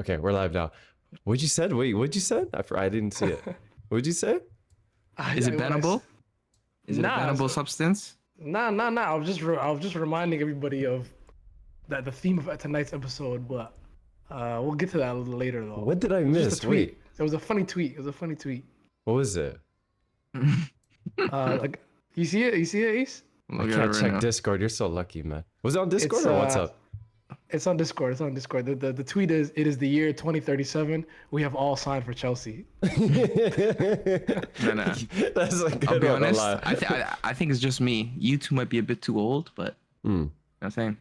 Okay, we're live now. What'd you said? Wait, what'd you said? I didn't see it. What'd you say? Is it bannable? Is it a bannable substance? Nah. I was just reminding everybody of that the theme of tonight's episode, but we'll get to that a little later though. What did I miss? Wait, it was a funny tweet. what was it? Like you see it, Ace? I can't check Discord. You're so lucky, man. Was it on Discord or what's up? It's on Discord. The tweet is, it is the year 2037. We have all signed for Chelsea. No. That's a good I'll be one, honest. I I think it's just me. You two might be a bit too old, but you know what I'm saying.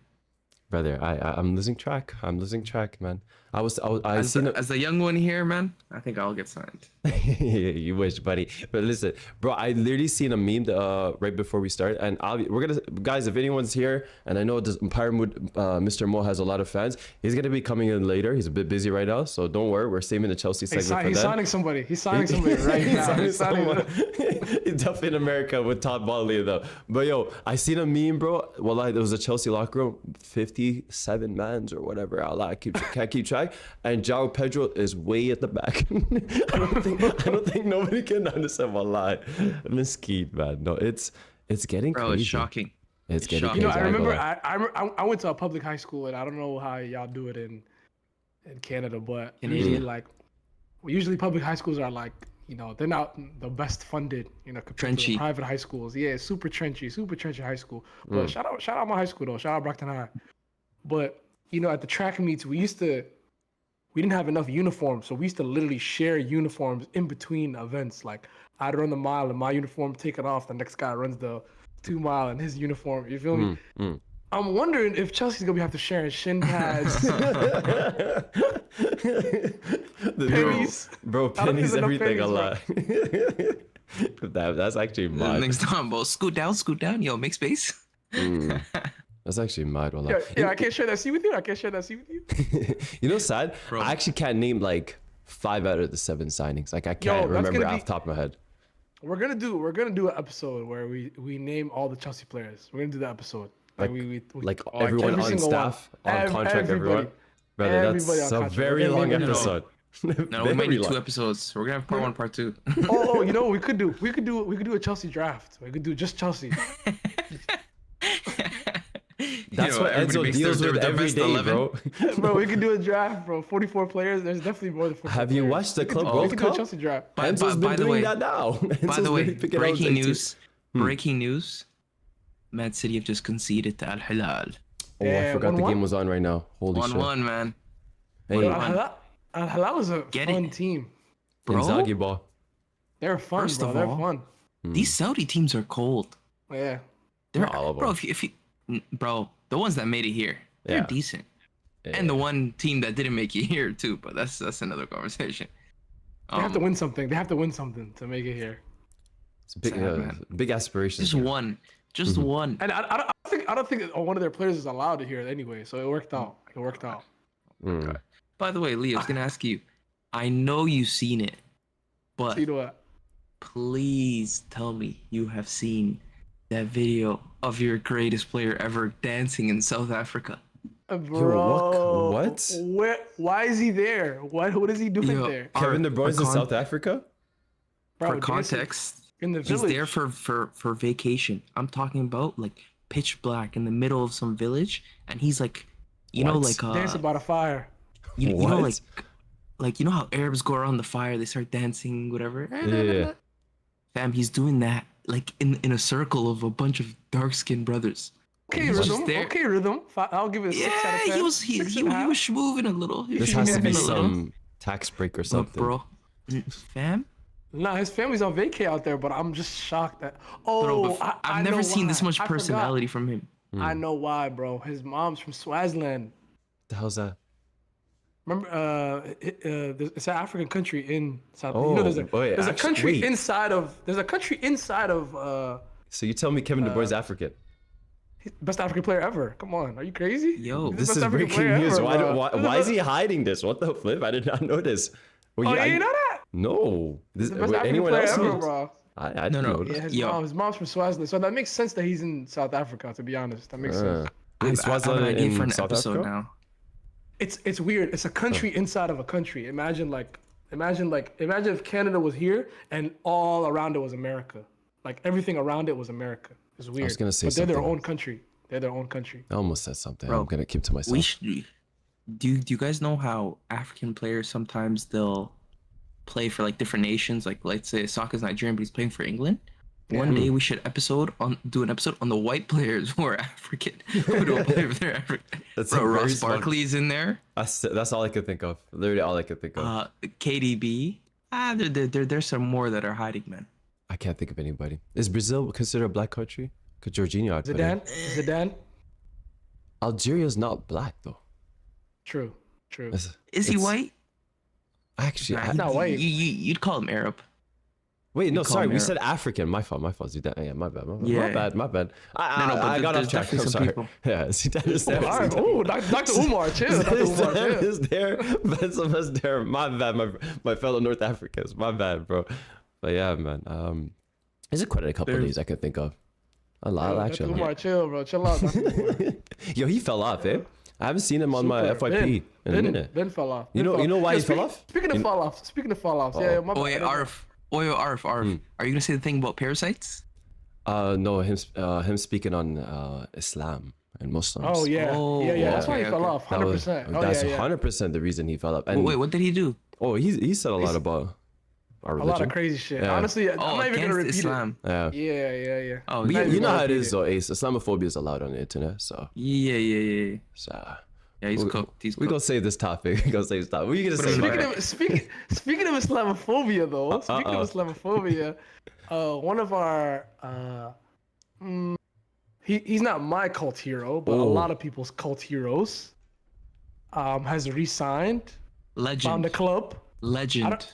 Brother, I'm losing track. Man. As the young one here, man, I think I'll get signed. You wish, buddy. But listen, bro, I literally seen a meme right before we start, and we're gonna, guys, if anyone's here, and I know this Empire Mood, Mr. Mo has a lot of fans. He's gonna be coming in later. He's a bit busy right now, so don't worry. We're saving the Chelsea segment for He's that. signing somebody. He's signing somebody right now. He's definitely in America with Todd Bodley though. But yo, I seen a meme, bro. Well, there was a Chelsea locker room, 57 mans or whatever. I can't keep track. And Joao Pedro is way at the back. I don't think nobody can understand wallahi. Mesquite, man. No, it's getting Bro, crazy. it's shocking. It's getting shocking. crazy. I remember I went to a public high school, and I don't know how y'all do it in Canada, but usually public high schools are like, you know, they're not the best funded, you know, compared to the private high schools. Yeah, super trenchy high school. But shout out my high school though. Shout out Brockton High. But you know, at the track meets, we didn't have enough uniforms, so we used to literally share uniforms in between events. Like I'd run the mile and my uniform take it off, the next guy runs the 2 mile in his uniform. You feel me? I'm wondering if Chelsea's gonna have to share shin pads. Pennies. Bro, pennies everything a lot. That's actually mad. Next time, bro, scoot down, yo, make space. That's actually mad. Yeah, I can't share that seat with you. You know, sad? Bro. I actually can't name like 5 out of the 7 signings. Like I can't remember off the top of my head. We're gonna do an episode where we name all the Chelsea players. We're gonna do that episode. Like everyone on staff, on contract, everyone. Brother, that's a very long episode. No, we might need 2 episodes. We're gonna have part 1, part 2. Oh, you know what we could do? We could do a Chelsea draft. We could do just Chelsea. That's what Enzo deals with every day, 11. Bro. Bro, we could do a draft, bro. 44 players. There's definitely more than 44 Have you watched the Club World Cup? We could do a Chelsea draft. Enzo's been doing that now. By the way, breaking news. Man City have just conceded to Al Hilal. Oh, I forgot the game was on right now. Holy shit. 1-1, man. Hey, Al Hilal was a fun team. Bro, Inzaghi ball. They're fun, bro. They're fun. These Saudi teams are cold. Yeah. They're bro. If you bro, the ones that made it here, they're decent. Yeah. And the one team that didn't make it here too, but that's another conversation. They have to win something. They have to win something to make it here. It's big aspirations. Just one. And I don't think one of their players is allowed to hear it anyway, so it worked out. Okay. By the way, Lee, I was gonna ask you. I know you've seen it, but please tell me you have seen that video of your greatest player ever dancing in South Africa. Bro, what? Why is he there? What is he doing there? Kevin De Bruyne's in South Africa? Bro, for context, in the he's there for vacation. I'm talking about like pitch black in the middle of some village, and he's like, you know, like dance about a fire. You know, like you know how Arabs go around the fire, they start dancing, whatever. Yeah. Fam, he's doing that like in a circle of a bunch of dark-skinned brothers. Okay, rhythm. I'll give it a 6 out of 10. He was moving a little. This has to be some tax break or something. Bro, fam? Nah, his family's on vacay out there, but I'm just shocked that. I've never seen this much personality from him. I know why, bro. His mom's from Swaziland. The hell's that? Remember, it's an African country in South. Oh, you know, there's a country inside of. There's a country inside of. So you tell me Kevin De Bruyne's African? Best African player ever. Come on, are you crazy? Yo, this is breaking news. Why is he hiding this? What the flip? I did not know this. You know that? No. Anyone else knows? Bro. I don't know. Yeah, his mom's from Swaziland, so that makes sense that he's in South Africa. To be honest, that makes sense. I have an idea for an episode now. it's weird. It's a country inside of a country. Imagine if Canada was here and all around it was America. Like everything around it was America. It's weird. I was gonna say but they're something. their own country. They're their own country. I almost said something. Bro, I'm gonna keep to myself. Do you guys know how African players sometimes they'll play for like different nations? Like let's say Saka's Nigerian, but he's playing for England. One day we should do an episode on the white players who are African who don't play for their African. Bro, Ross Barkley's in there. That's all I could think of. Literally all I could think of. KDB. There's some more that are hiding, man. I can't think of anybody. Is Brazil considered a black country? Could Jorginho? Zidane. Algeria's not black though. True. Is he white? Actually, he's not white. You'd call him Arab. Wait, no, sorry. We said African. My fault. Zidane. Yeah, my bad. My bad. I got off track. I'm sorry. People. Yeah, Zidane is there. Oh, Dr. Umar, chill. Zidane is there. Benzema's there. My bad. My fellow North Africans. My bad, bro. But yeah, man. Is it quite a couple of days I can think of? A lot, actually. Umar, chill, bro. Chill out. Yo, he fell off, eh? I haven't seen him on my FYP in a minute. Ben fell off. You know why he fell off? Speaking of fall offs. Yeah, my bad. Arf. Arf. Are you gonna say the thing about parasites? No, him speaking on Islam and Muslims. Oh yeah. That's why he fell off. 100%. That's 100% the reason he fell off. And wait, what did he do? Oh, he said a lot about our religion. A lot of crazy shit. Yeah. Honestly, I'm not even gonna repeat Islam. it. Yeah. Oh, you know how it is though, Ace. Islamophobia is allowed on the internet, so. Yeah. So. Yeah, he's cooked. We're gonna save this topic. What are you gonna say? Speaking of Islamophobia, though. One of our he's not my cult hero, but a lot of people's cult heroes has re-signed. Legend. Found a club. Legend.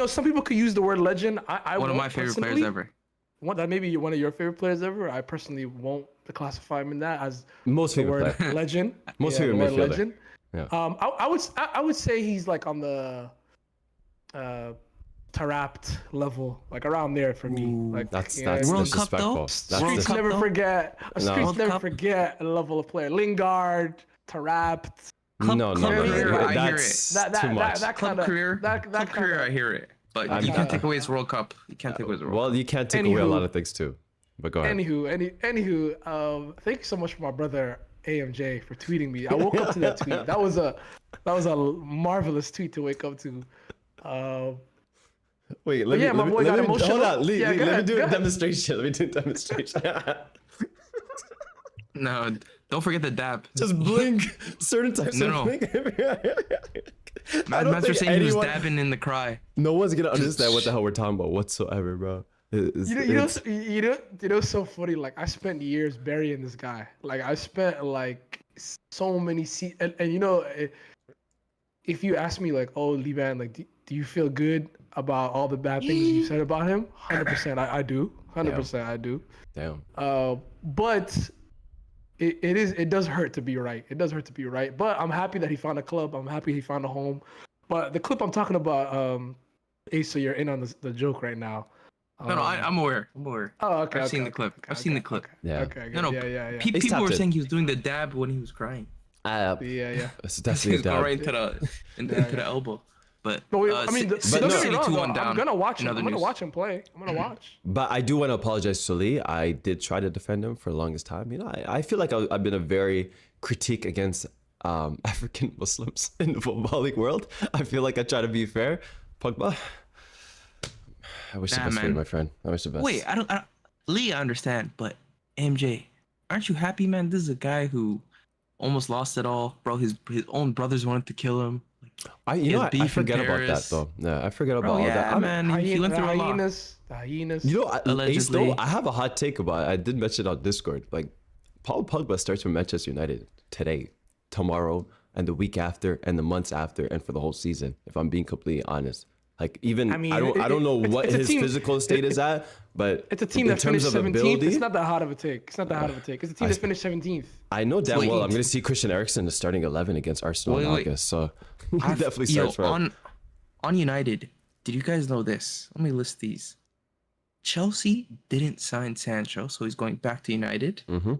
Some people could use the word legend. I one of my favorite players ever. That may be one of your favorite players ever. I personally won't classify him in that as most favorite player. Legend. Most favorite midfielder. Legend. Yeah. I would say he's like on the Tarapt level, like around there for me. Like that's World Cup though. Streets never forget. Streets never forget a level of player. Lingard, Tarapt. No. I hear it. Too much. That kind of career. That career, I hear it. But you can't take away his World Cup. Well, you can't take away a lot of things too. But go ahead. Anywho, thank you so much for my brother AMJ for tweeting me. I woke up to that tweet. That was a marvelous tweet to wake up to. Wait, let me do a demonstration. No, don't forget the dab. Just blink certain types of blink. Mad Master saying he was dabbing in the cry. No one's gonna understand what the hell we're talking about whatsoever, bro. You know, so funny. Like I spent years burying this guy. Like I spent like so many and if you ask me like, oh, Liban, like, do you feel good about all the bad things you said about him? 100%, I do. 100%, I do. Damn. But it does hurt to be right. It does hurt to be right. But I'm happy that he found a club. I'm happy he found a home. But the clip I'm talking about, Ace, so you're in on the joke right now. No, I'm aware. Oh, okay. I've seen the clip. Yeah. Okay. Yeah. People were saying he was doing the dab when he was crying. Yeah. It's definitely a dab. Right into the elbow. But don't get me wrong, I'm gonna watch him. I'm gonna watch him play. But I do want to apologize to Lee. I did try to defend him for the longest time. You know, I feel like I've been a very critique against African Muslims in the Football League world. I feel like I try to be fair. POGBA. I wish the best for you, my friend. I wish the best. Wait, I don't. Lee, I understand, but MJ, aren't you happy, man? This is a guy who almost lost it all, bro. His own brothers wanted to kill him. I forget about that though. Yeah, I forget about all that. Man, he went through a lot. The hyenas. You know, Ace, though, I have a hot take about it. I did mention it on Discord. Like, Paul Pogba starts with Manchester United today, tomorrow, and the week after, and the months after, and for the whole season. If I'm being completely honest. Like even I don't know what his physical state is at, but it's a team that finished 17th. It's not that hard of a take. It's a team that finished 17th. I know damn well I'm going to see Christian Eriksen in the starting 11 against Arsenal in August, so he definitely starts for on United. Did you guys know this? Let me list these. Chelsea didn't sign Sancho, so he's going back to United. Mm-hmm.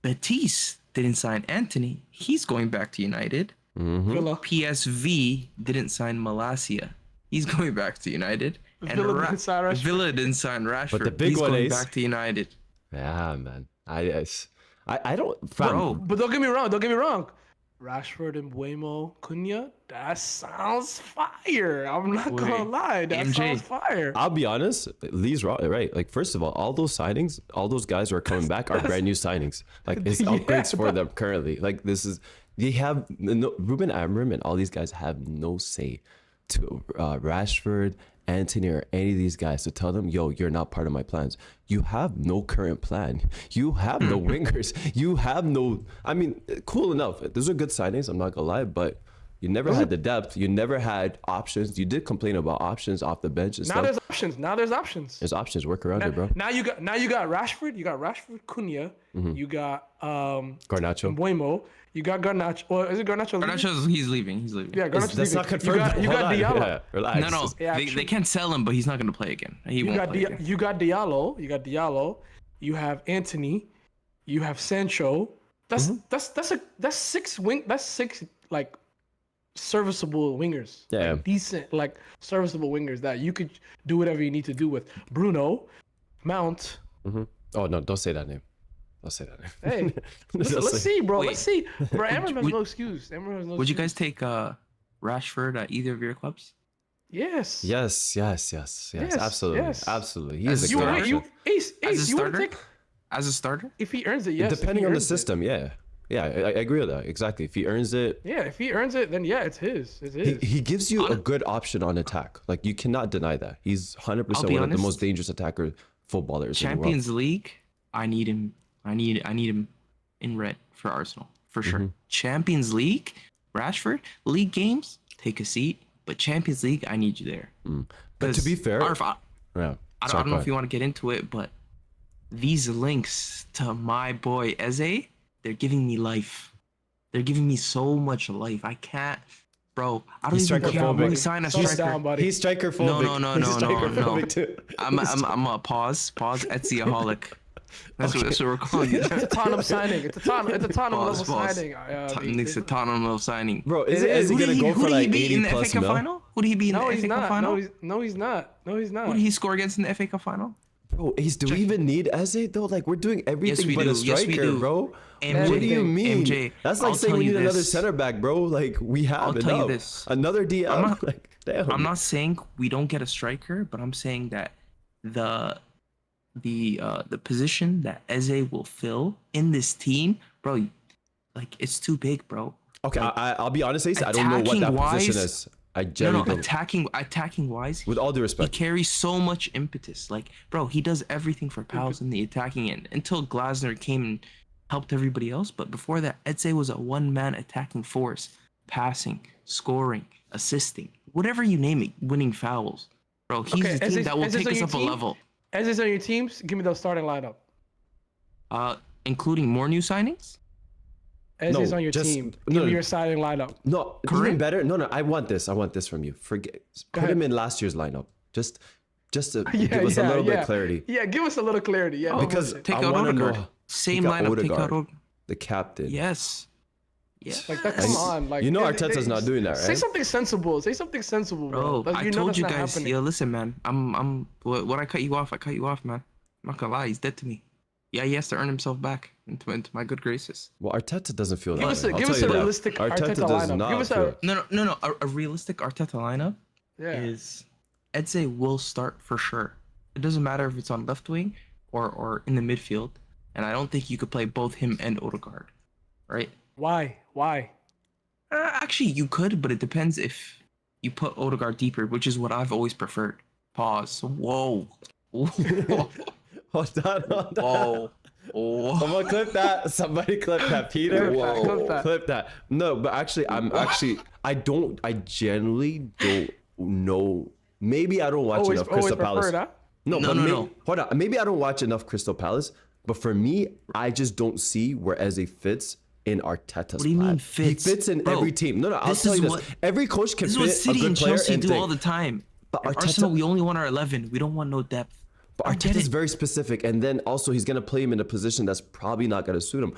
Betis didn't sign Anthony. He's going back to United. Villa. PSV didn't sign Malacia. He's going back to United. And Villa didn't sign Rashford. Villa didn't sign Rashford. But the big He's one going is- back to United. Yeah, man. I don't. Bro. But don't get me wrong. Rashford and Buemo, Cunha, that sounds fire. I'm not gonna lie, that MJ. sounds fire. I'll be honest. Lee's right. Like, first of all those signings, all those guys who are coming back are brand new signings. Like, it's upgrades for them currently. Like, they have Ruben Amorim and all these guys have no say to Rashford, Anthony, or any of these guys to tell them, yo, you're not part of my plans. You have no current plan. You have no wingers. You have no. I mean, cool enough. Those are good signings. I'm not gonna lie, but you never had the depth. You never had options. You did complain about options off the bench and Now stuff. there's options. There's options. Work around it, bro. Now you got Rashford. You got Rashford, Cunha. You got Garnacho. Buemo. You got Garnacho. Or is it Garnacho? leaving? Garnacho's he's leaving. Yeah, Garnacho's That's leaving. not confirmed. You got Hold on. Diallo. Yeah, relax. No, Yeah, they actually- can't sell him, but he's not going to play again. He won't play again. You got Diallo. You have Anthony. You have Sancho. That's six like serviceable wingers. Yeah. Like, decent like serviceable wingers that you could do whatever you need to do with. Bruno, Mount. Oh no! Don't say that name. Don't say that name. Hey, let's Don't say- see, bro. Wait. Let's see. Bro, Amorim has would- no excuse. Amorim has no Would you excuse. guys take Rashford at either of your clubs? Yes. Yes. Absolutely. yes. Absolutely. He As is a you good are- option. You Ace, As a you want to starter? take As a starter? if he earns it, yes. if Depending he on the earns it. system, yeah. Yeah, I agree with that. Exactly. If he earns it, Yeah, if he earns it, then yeah, it's his. It's his. he gives you a good option on attack. Like, you cannot deny that. He's 100% I'll one be of the honest. most dangerous attacker footballers in the world. Champions League, I need him. I need him in red for Arsenal for sure. Champions League, Rashford, league games, take a seat. But Champions League, I need you there. But to be fair, Arf, I yeah. don't Sorry, know go if you want to get into it, but these links to my boy Eze, they're giving me life. They're giving me so much life. I can't, bro. I don't He's even care strikerphobic. when we sign a Slow striker. down, buddy. He's strikerphobic. No, He's no. strikerphobic too. I'm a pause. Etsy-aholic. That's what we're calling it. It's a Tottenham signing. It's a Tottenham level Pause. signing. Nick's a Tottenham level signing. Bro, is It is. he gonna go for Who did he like beat 80 in the plus FA Cup mil? final? Who did he beat in No, the he's FA Cup not. final? No, he's not. Who did he score against in the FA Cup final? Bro, do we even need Eze though? Like, we're doing everything we but do. a Yes, we striker, do. bro. MJ, What do you mean? MJ, That's like I'll saying tell we you need another this. center back, bro. Like, we have I'll tell you enough. this. Another DM. I'm not- like, damn. I'm not saying we don't get a striker, but I'm saying that the position that Eze will fill in this team, bro, like it's too big, bro. Okay, Like, I'll be honest, Ace. I don't know what that attacking-wise- position is. I No, genuinely don't. attacking wise, With all due he respect. carries so much impetus. Like, bro, he does everything for Pals in the attacking end until Glasner came and helped everybody else. But before that, Eze was a one-man attacking force, passing, scoring, assisting, whatever you name it, winning fouls. Bro, he's Okay, the team Eze's- that will Eze's take on us your up a team? level. As is on your teams, give me the starting lineup. Including more new signings. As No, is on your just- team, no, give me no. your starting lineup. No, Correct? even better. No, I want this. I want this from you. Put ahead. him in last year's lineup. Just to give us a little bit of clarity. Yeah, give us a little clarity. Yeah, Because Take I out want to know Odegaard. Same Take out lineup. Take out Odegaard. Odegaard. the captain. Yes. Yeah. like that. Come on, like You know they- Arteta's not doing that, Say right? something sensible. Say something sensible, bro. Bro, Like, I know told that's you not guys. happening. Yo, listen, man. When I cut you off, man. I'm not gonna lie, he's dead to me. Yeah, he has to earn himself back into my good graces. Well, Arteta doesn't feel that. Give us a- I'll give tell us you a that. realistic Arteta does lineup. not Give us feel a- it. No. A realistic Arteta lineup Yeah. is Eze will start for sure. It doesn't matter if it's on left wing or in the midfield. And I don't think you could play both him and Odegaard, right? Why? Actually, you could, but it depends if you put Odegaard deeper, which is what I've always preferred. Pause. Whoa. Whoa. Hold on. Whoa. Whoa. Someone clip that. Somebody clip that. Peter. Clip that. Clip that. No, but actually, I genuinely don't know. Maybe I don't watch Always enough Crystal Palace. preferred, huh? No, No, but no, maybe, no. Hold on. Maybe I don't watch enough Crystal Palace, but for me, I just don't see where Eze fits in Arteta's What do you mean plan. fits? He fits in Bro, every team. No, I'll this tell is you this. what- Every coach can This is what fit a City good and player Chelsea and do thing. all the time. But At Arteta- Arsenal, we only want our 11. We don't want no depth. But I get Arteta's it. very specific, and then also he's gonna play him in a position that's probably not gonna suit him.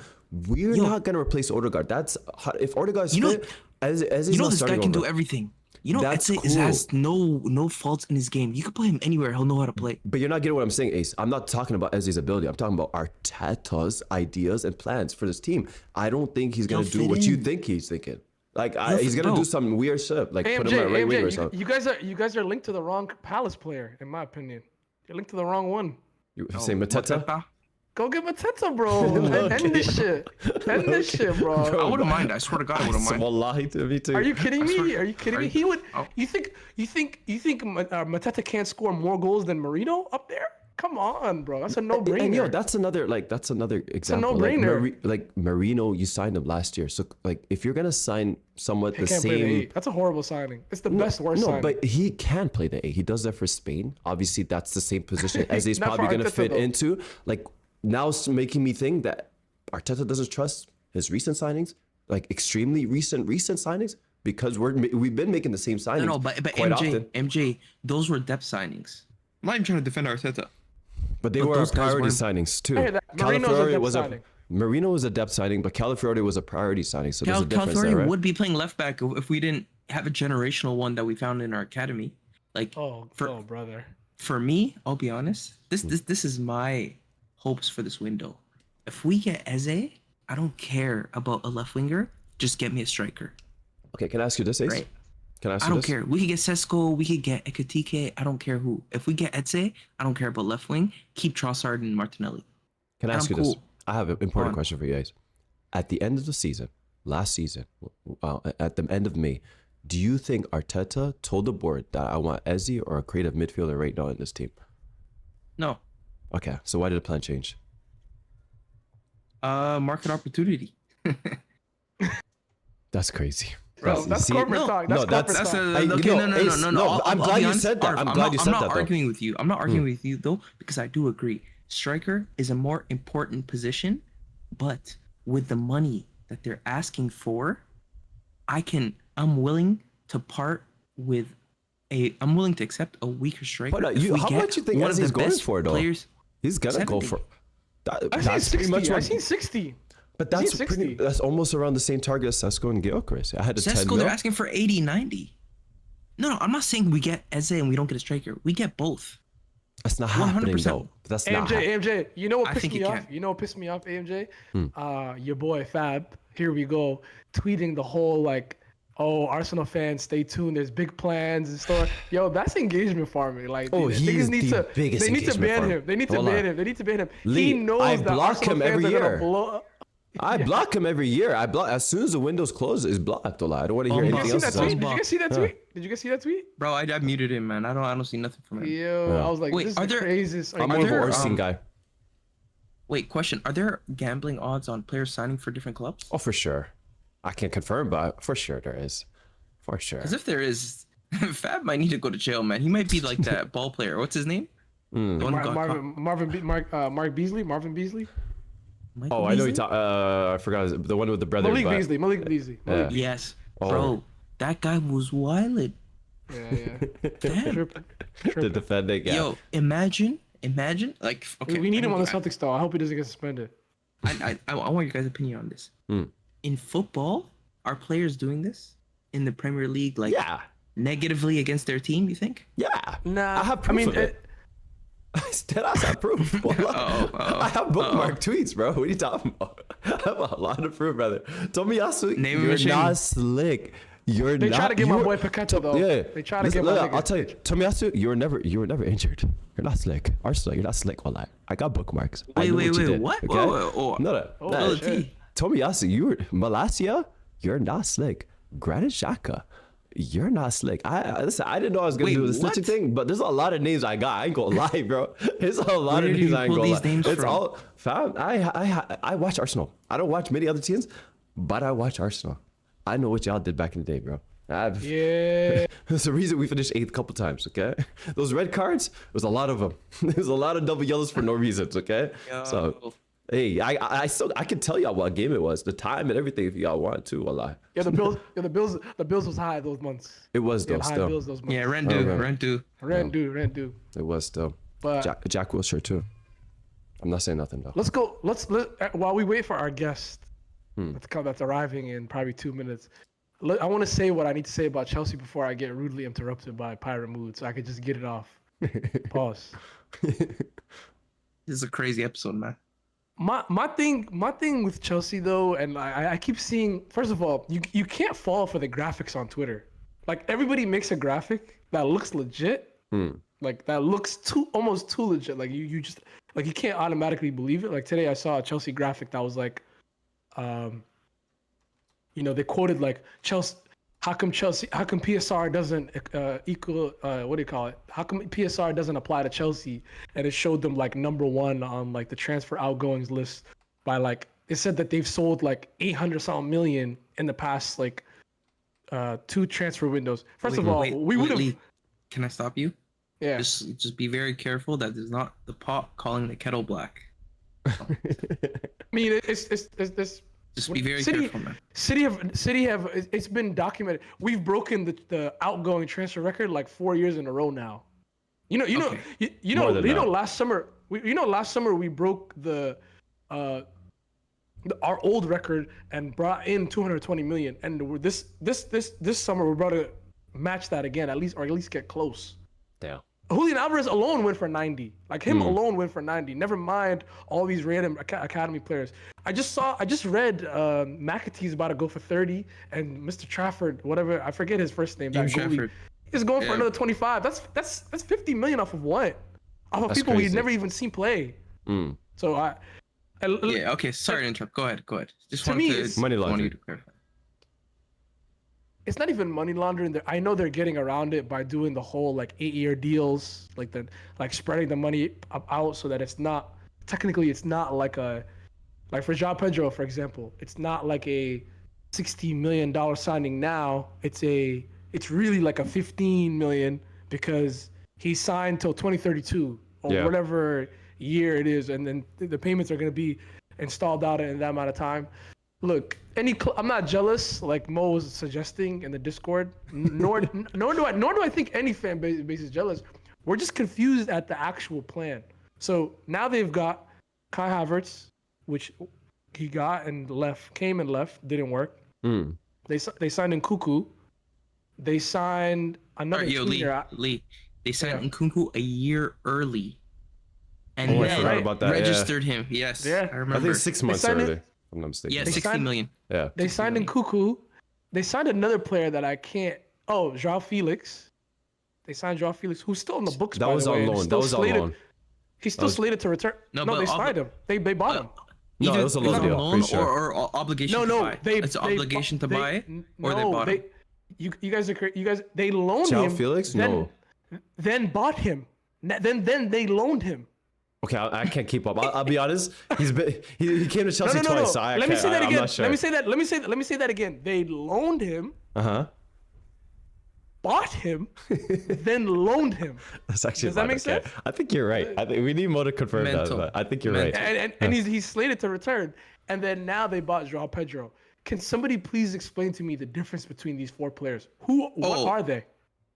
We're Yo. not gonna replace Odegaard. That's if Odegaard's You know- fit, As You know this guy can do everything. You know, That's Eze cool. has no faults in his game. You could play him anywhere. He'll know how to play. But you're not getting what I'm saying, Ace. I'm not talking about Eze's ability. I'm talking about Arteta's ideas and plans for this team. I don't think he's gonna He'll do fit what you in. think he's thinking. Like He'll he's fit- gonna bro. do some weird shit, like put AMJ, him at right wing or AMJ, something. you guys are linked to the wrong Palace player, in my opinion. You're linked to the wrong one. You saying Mateta? Go get Mateta, bro. End this shit. End this shit, bro. I wouldn't mind. I swear to God, I wouldn't mind. Wallahi to me too. Are you kidding swear- me? Are you kidding me? He would. You think Mateta can't score more goals than Marino up there? Come on, bro. That's a no-brainer. And yo, that's another example. no-brainer. Like Marino, you signed him last year. So like if you're gonna sign somewhat He the can't play the same. 8. That's a horrible signing. It's the best worst No, signing. but he can play the 8. He does that for Spain. Obviously, that's the same position as he's Not for probably going to Arteta, fit though. into. Like, now it's making me think that Arteta doesn't trust his recent signings, like extremely recent signings, because we've been making the same signings No, but quite MJ, often. MJ, those were depth signings. I'm not even trying to defend Arteta. But they but were those guys priority weren't- signings too. Hey, Marino's a depth was signing. Marino was a depth signing, but Calafiori was a priority signing. So there's a difference Calafiori there, right? would be playing left back if we didn't have a generational one that we found in our academy. Like oh, brother. for me, I'll be honest. This is my hopes for this window. If we get Eze, I don't care about a left winger. Just get me a striker. Okay, can I ask you this, Ace? Right. Can I ask I you don't this? care. We could get Sesko. We could get Ekatike. I don't care who. If we get Eze, I don't care about left wing. Keep Trossard and Martinelli. Can I And ask I'm you this? cool. I have an important on. question for you guys. At the end of the season, last season, at the end of May, do you think Arteta told the board that I want Eze or a creative midfielder right now in this team? No. Okay, so why did the plan change? Market opportunity. That's crazy. Bro, You that's see- corporate talk. That's no, corporate that's- talk. Okay, no, Ace, no, I'm I'll glad be you honest. said that. I'm Arf, glad you said I'm that, not though. arguing with you. I'm not arguing with you though, because I do agree. Striker is a more important position, but with the money that they're asking for, I'm willing to part with I'm willing to accept a weaker striker. Hold on, if we how get much you think one of Eze's the going best for, though? players. He's gonna go 70. for. I've seen That's pretty 60. much I've what. seen 60. But I've that's seen pretty. 60. That's almost around the same target as Sesko and Gyökeres. I had a 10 Sesko, mil. they're asking for 80, 90. No, I'm not saying we get Eze and we don't get a striker. We get both. That's not happening 100%. though. That's not happening. AMJ, you know what I pissed think me it off? can. You know what pissed me off, AMJ? Hmm. Your boy Fab, here we go, tweeting the whole like, oh, Arsenal fans, stay tuned. There's big plans and stuff. Yo, that's engagement farming. Like, Oh, niggas he is need the to, biggest they need to engagement ban farmer. him. They need to Hold ban on. him. They need to ban him. Lee, He knows I that block Arsenal him fans every are gonna year. blow. I block him every year. I block as soon as the windows close. It's blocked. I don't want to hear Did you anything See else. that to say. tweet? Did you guys see that Yeah. tweet? Did you guys see that tweet? Bro, I muted him, man. I don't see nothing from him. Yo, Yeah. I was like, Wait, this is are the there- craziest. I'm Are more of an there, Orstein guy. Wait, question. Are there gambling odds on players signing for different clubs? Oh, for sure. I can't confirm, but for sure there is. For sure. Because if there is, Fab might need to go to jail, man. He might be like that ball player. What's his name? The one who got caught. Mark Beasley. Marvin Beasley. Michael Oh, I know you Beasley? talk. I forgot the one with the brother. Malik but- Beasley. Malik Beasley. Yeah. Yes, Oh. bro. That guy was wild. Yeah. Damn. The defending. Yeah. Yo, imagine, like, okay. We need him on the I- Celtics though. I hope he doesn't get suspended. I want your guys' opinion on this. In football, are players doing this in the Premier League, like Yeah. negatively against their team? You think? Yeah. Nah, I have proof of it. Dead ass, I have proof. I have bookmark tweets, bro. What are you talking about? I have a lot of proof, brother. Tomiyasu, Name him you're a shame. not slick. You're They not. try to get my you're- boy Paqueta though. Yeah. They try to Listen, get my look, nigga. I'll tell you, Tomiyasu, you were never injured. You're not slick. Arsenal, you're not slick. Wallah. I got bookmarks. I Wait, know wait, what you wait, did, what? Okay? Whoa. No. Oh, shit. Tomiyasu, you were Malasia. You're not slick. Granit Xhaka. You're not slick. Listen, I didn't know I was gonna Wait, do the snitching what? thing, but there's a lot of names I got. I ain't gonna lie, bro. There's a lot Where of did names you I ain't pull gonna these lie. names It's from? all fam. I watch Arsenal. I don't watch many other teams, but I watch Arsenal. I know what y'all did back in the day, bro. Yeah. There's a reason we finished 8th a couple times, okay? Those red cards, there's a lot of them. There's a lot of double yellows for no reasons, okay? So, hey, I can tell y'all what game it was, the time and everything if y'all want to, wallah. Yeah, the Bills was high those months. It was Yeah, though, high still. Bills those months. Yeah, rent due. Rent due. It was still. But Jack Wilshere too. I'm not saying nothing though. let's go. Let while we wait for our guest that's arriving in probably 2 minutes. I want to say what I need to say about Chelsea before I get rudely interrupted by Pirate Mood, so I could just get it off. Pause. This is a crazy episode, man. My thing with Chelsea though, and I keep seeing. First of all, you can't fall for the graphics on Twitter. Like everybody makes a graphic that looks legit, like that looks almost too legit. Like you just like you can't automatically believe it. Like today I saw a Chelsea graphic that was like, they quoted like Chelsea. How come PSR doesn't equal what do you call it? How come PSR doesn't apply to Chelsea? And it showed them like number one on like the transfer outgoings list by like it said that they've sold like 800-something million in the past like 2 transfer windows. First of all, we would have. Can I stop you? Yeah. Just be very careful that there's not the pot calling the kettle black. I mean, it's Just be very careful, man. City have it's been documented. We've broken the outgoing transfer record like 4 years in a row now. Last summer we broke our old record and brought in 220 million, and this summer we're about to match that again at least get close. Yeah. Julian Alvarez alone went for 90. Like him alone went for 90. Never mind all these random academy players. I just read McAtee's about to go for 30, and Mr. Trafford, whatever, I forget his first name. James Trafford. He's going for another 25. That's 50 million off of what? Off of people we've never even seen play. So yeah. Okay. Sorry to interrupt. Go ahead. Just to me, it's money laundering. It's not even money laundering. I know they're getting around it by doing the whole like 8-year deals, like spreading the money out so that it's not like for Joao Pedro, for example, it's not like a $60 million signing now. It's really like a 15 million because he signed till 2032 or whatever year it is, and then the payments are going to be installed out in that amount of time. Look, I'm not jealous like Mo was suggesting in the Discord. Nor do I think any fan base is jealous. We're just confused at the actual plan. So now they've got Kai Havertz, which he got and came and left, didn't work. They signed Nkunku. They signed another Lee. They signed Nkunku a year early, and I forgot about that. Registered him. Yes, I remember. I think 6 months early. I'm not mistaken. Yeah, 60 million. Yeah. They signed Nkunku. They signed another player that I can't. Oh, Joao Felix. They signed Joao Felix, who's still in the books. That was on loan. He's still slated to return. No, they signed him. They bought him. No, it was a loan deal. Or obligation to buy. It's an obligation to buy, or they bought him. You guys are crazy. They loaned him. Joao Felix? No. Then bought him. Then they loaned him. Okay, I can't keep up. I'll be honest. He came to Chelsea twice. No. So Let me say that again. I'm not sure. Let me say that again. They loaned him. Bought him, then loaned him. That's actually. Does that make sense? I think you're right. I think we need Mo to confirm that, but I think you're right. And he's slated to return. And then now they bought Joao Pedro. Can somebody please explain to me the difference between these 4 players? What are they?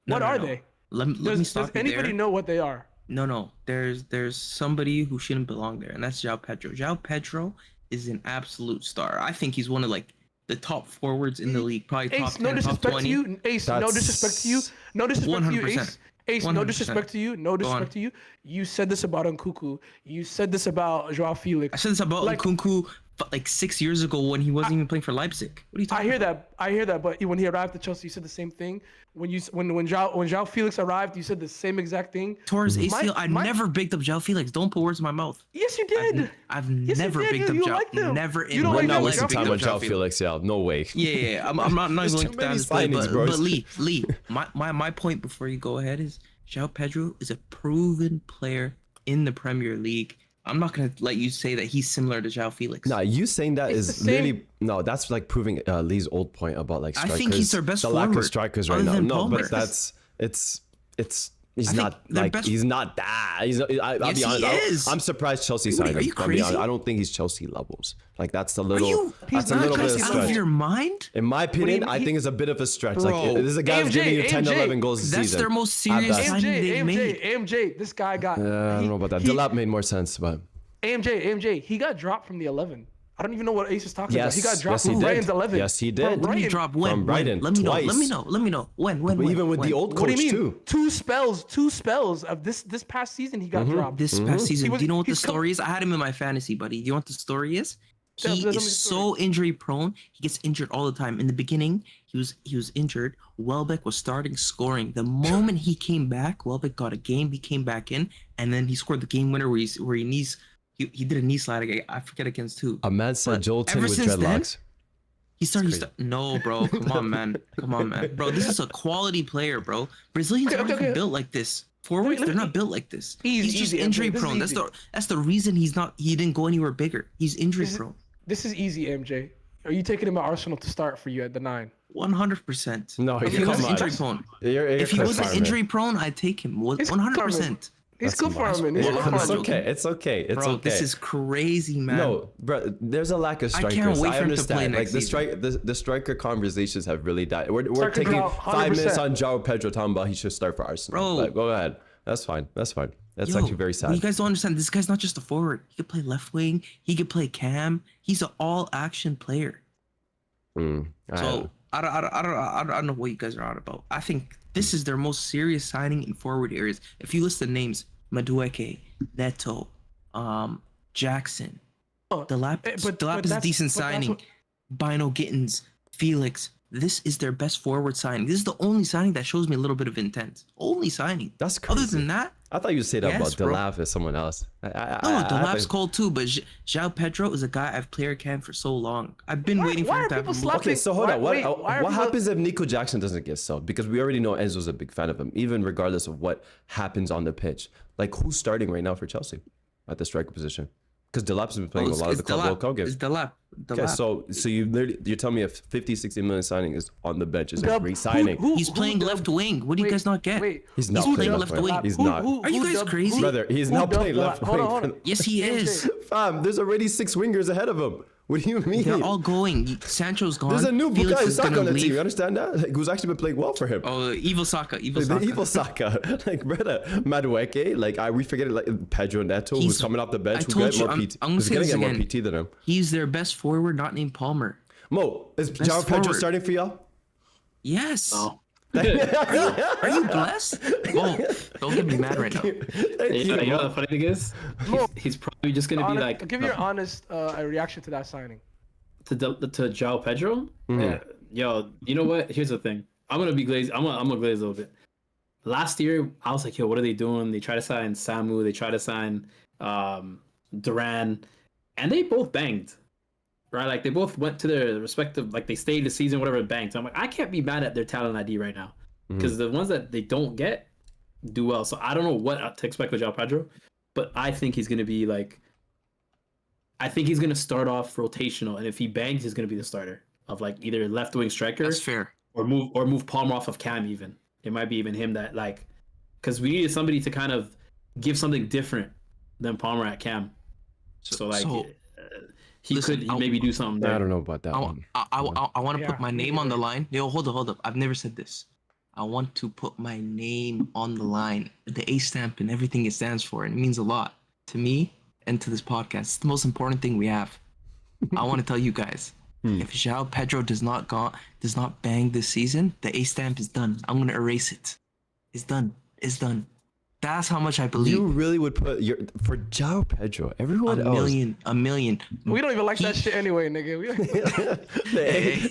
What are they? Let me stop Does anybody know what they are? No. There's somebody who shouldn't belong there, and that's Joao Pedro. Joao Pedro is an absolute star. I think he's one of like the top forwards in the league, probably top 10, top 20. Ace, no disrespect to you. No disrespect to you, Ace. Ace, 100%. No disrespect to you. No disrespect to you. You said this about Nkunku. You said this about Joao Felix. I said this about Nkunku like 6 years ago when he wasn't even playing for Leipzig. What are you talking about? I hear that. But when he arrived at Chelsea, you said the same thing. When Joao Felix arrived, you said the same exact thing. Towards ACL, I never bigged up Joao Felix. Don't put words in my mouth. Yes, you did. I've never bigged up Joao. Never in my life. We're not wasting time on Joao Felix. Yeah, no way. Yeah. I'm not going to down this play, but Lee, my point before you go ahead is Joao Pedro is a proven player in the Premier League. I'm not going to let you say that he's similar to Joao Felix. No, you saying that is literally that's like proving Lee's old point about like strikers. I think he's their best forward. The lack of strikers right now. No, but he's not that. I'll be honest. I'm surprised Chelsea signed him. Are you crazy? I don't think he's Chelsea levels. Like that's a little. He's not Chelsea out of your mind. In my opinion, I think it's a bit of a stretch. Bro, like this is a guy who's giving you 10 11 goals a season. That's their most serious signing they've made. AMJ, this guy got. I don't know about that. Delap made more sense, but. AMJ, he got dropped from the 11. I don't even know what Ace is talking about. Yes, He got dropped yes, he from did. Brighton's 11. Yes, he Bro, did. When he dropped when? From Brighton, Let me know. twice. Let me know. When? But even with the old What do coach you mean? too. Two spells of this past season he got dropped. This past season, was- do you know what the he's come- story is? I had him in my fantasy, buddy. Do you know what the story is? Tell He me the is story. so injury prone. He gets injured all the time. In the beginning, he was injured. Welbeck was starting scoring. The moment he came back, Welbeck got a game. He came back in, and then he scored the game winner where he did a knee slide. I forget against who. A man said But Jolton ever with since then, dreadlocks. No, bro. Come on, man. Bro, this is a quality player, bro. Brazilians aren't even built like this. Forwards, they're not built like this. He's just easy, injury MJ. This is prone. easy. That's the reason he didn't go anywhere bigger. He's injury prone. This is easy, MJ. Are you taking him at Arsenal to start for you at the 9? 100%. No, If he come wasn't on. injury prone, You're if he wasn't farming. injury prone, I'd take him. 100%. He's good for him, man. He's Well, good for It's him. okay. It's okay. It's Bro, okay. this is crazy, man. No, bro, there's a lack of I can't strikers. wait I for him to play understand. Like next the season. the striker conversations have really died. We're Striker taking Joao, 5 minutes 100%. on Joao Pedro talking about he should start for Arsenal. Bro. Like, go ahead. That's fine. That's fine. That's Yo, actually very sad. You guys don't understand. This guy's not just a forward. He could play left wing. He could play cam. He's an all-action player. So I don't know what you guys are on about. I think this is their most serious signing in forward areas. If you list the names, Madueke, Neto, Jackson, Delap is a that's- decent but that's signing. what- Bino Gittins, Felix. This is their best forward signing. This is the only signing that shows me a little bit of intent. Only signing. That's crazy. Other than that, I thought you'd say that Yes, about bro. Delaf as someone else. no, Delap's cold too. But Joao Pedro is a guy I've player canned for so long. I've been waiting for why him are to have people a move. slapping- Okay, so hold Why- on. wait, why are What people- happens if Nico Jackson doesn't get subbed? Because we already know Enzo's a big fan of him, even regardless of what happens on the pitch. Like, who's starting right now for Chelsea at the striker position? Because Delap's been playing a lot of the Club World Cup games. It's Delap. Okay, so you're telling me a 50-60 million signing is on the bench is a great signing. He's playing left wing. What do you guys not get? He's not playing playing left left wing. wing. He's not. Are you guys crazy? Brother, he's not playing left wing. Hold on. Yes, he is. Fam, there's already 6 wingers ahead of him. What do you mean? They're all going. Sancho's gone. There's a new Felix Bukayo is Saka gonna on the team. leave. You understand that? Like, who's actually been playing well for him. Oh, evil Saka. Evil The Saka. evil Saka, like brother, Madueke, like we forget it, like Pedro Neto, who's He's- coming off the bench, I who told get you, more I'm- PT, I'm gonna who's say gonna this get more again. PT than him. He's their best forward, not named Palmer. Mo, is Joao Pedro forward. starting for y'all? Yes. No. Are you blessed? Oh, don't get me mad right now. You know what the funny thing is? He's probably just gonna be like Give your honest reaction to that signing. to Joao Pedro. Yeah. Yo, you know what? Here's the thing. I'm gonna be glazed. I'm gonna glaze a little bit. Last year, I was like, yo, what are they doing? They try to sign Samu. They try to sign Duran, and they both banged. Right, like they both went to their respective, like they stayed the season, whatever, banked. So I'm like, I can't be mad at their talent ID right now, because the ones that they don't get do well. So I don't know what to expect with Joao Pedro, but I think he's gonna be like, I think he's gonna start off rotational, and if he bangs, he's gonna be the starter of like either left wing striker That's fair. or move Palmer off of Cam. Even it might be even him that like, because we needed somebody to kind of give something different than Palmer at Cam. So like. He Listen, could maybe do something there. I don't know about that one. I want to Yeah, put my me name on the neither. line. Yo, hold up. I've never said this. I want to put my name on the line. The A stamp and everything it stands for. And it means a lot to me and to this podcast. It's the most important thing we have. I want to tell you guys. If Joao Pedro does not bang this season, the A stamp is done. I'm gonna erase it. It's done. That's how much I believe. You really would put for Joao Pedro? Everyone a million. We don't even like that shit anyway, nigga.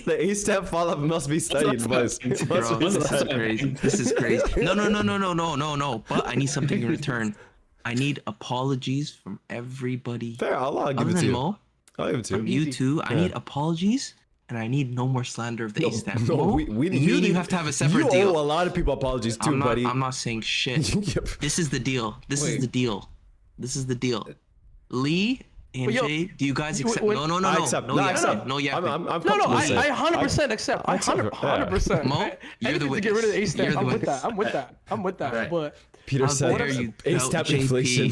the A step follow-up must be studied, boys. It must Bro, be this is studied. crazy. This is crazy. No. But I need something in return. I need apologies from everybody. Fair, I'll give Other it to than you. Mo, I'll give it to from you. you two, I need apologies, and I need no more slander of the A stamp. Mo, you have to have a separate you deal. owe a lot of people apologies too, buddy. I'm not saying shit. Yep. This is the deal. This is the deal. Lee and yo, Jay, do you guys accept? wait, No. I accept. No, I yapping. accept. No yapping. I'm No, comfortable with it. I 100% accept. I I accept. 100%. Mo, you're the Anything to get rid of the A witness. stamp. You're the I'm with witness. that. I'm with that. Right. But Peter How said dare you A doubt step JP. inflation.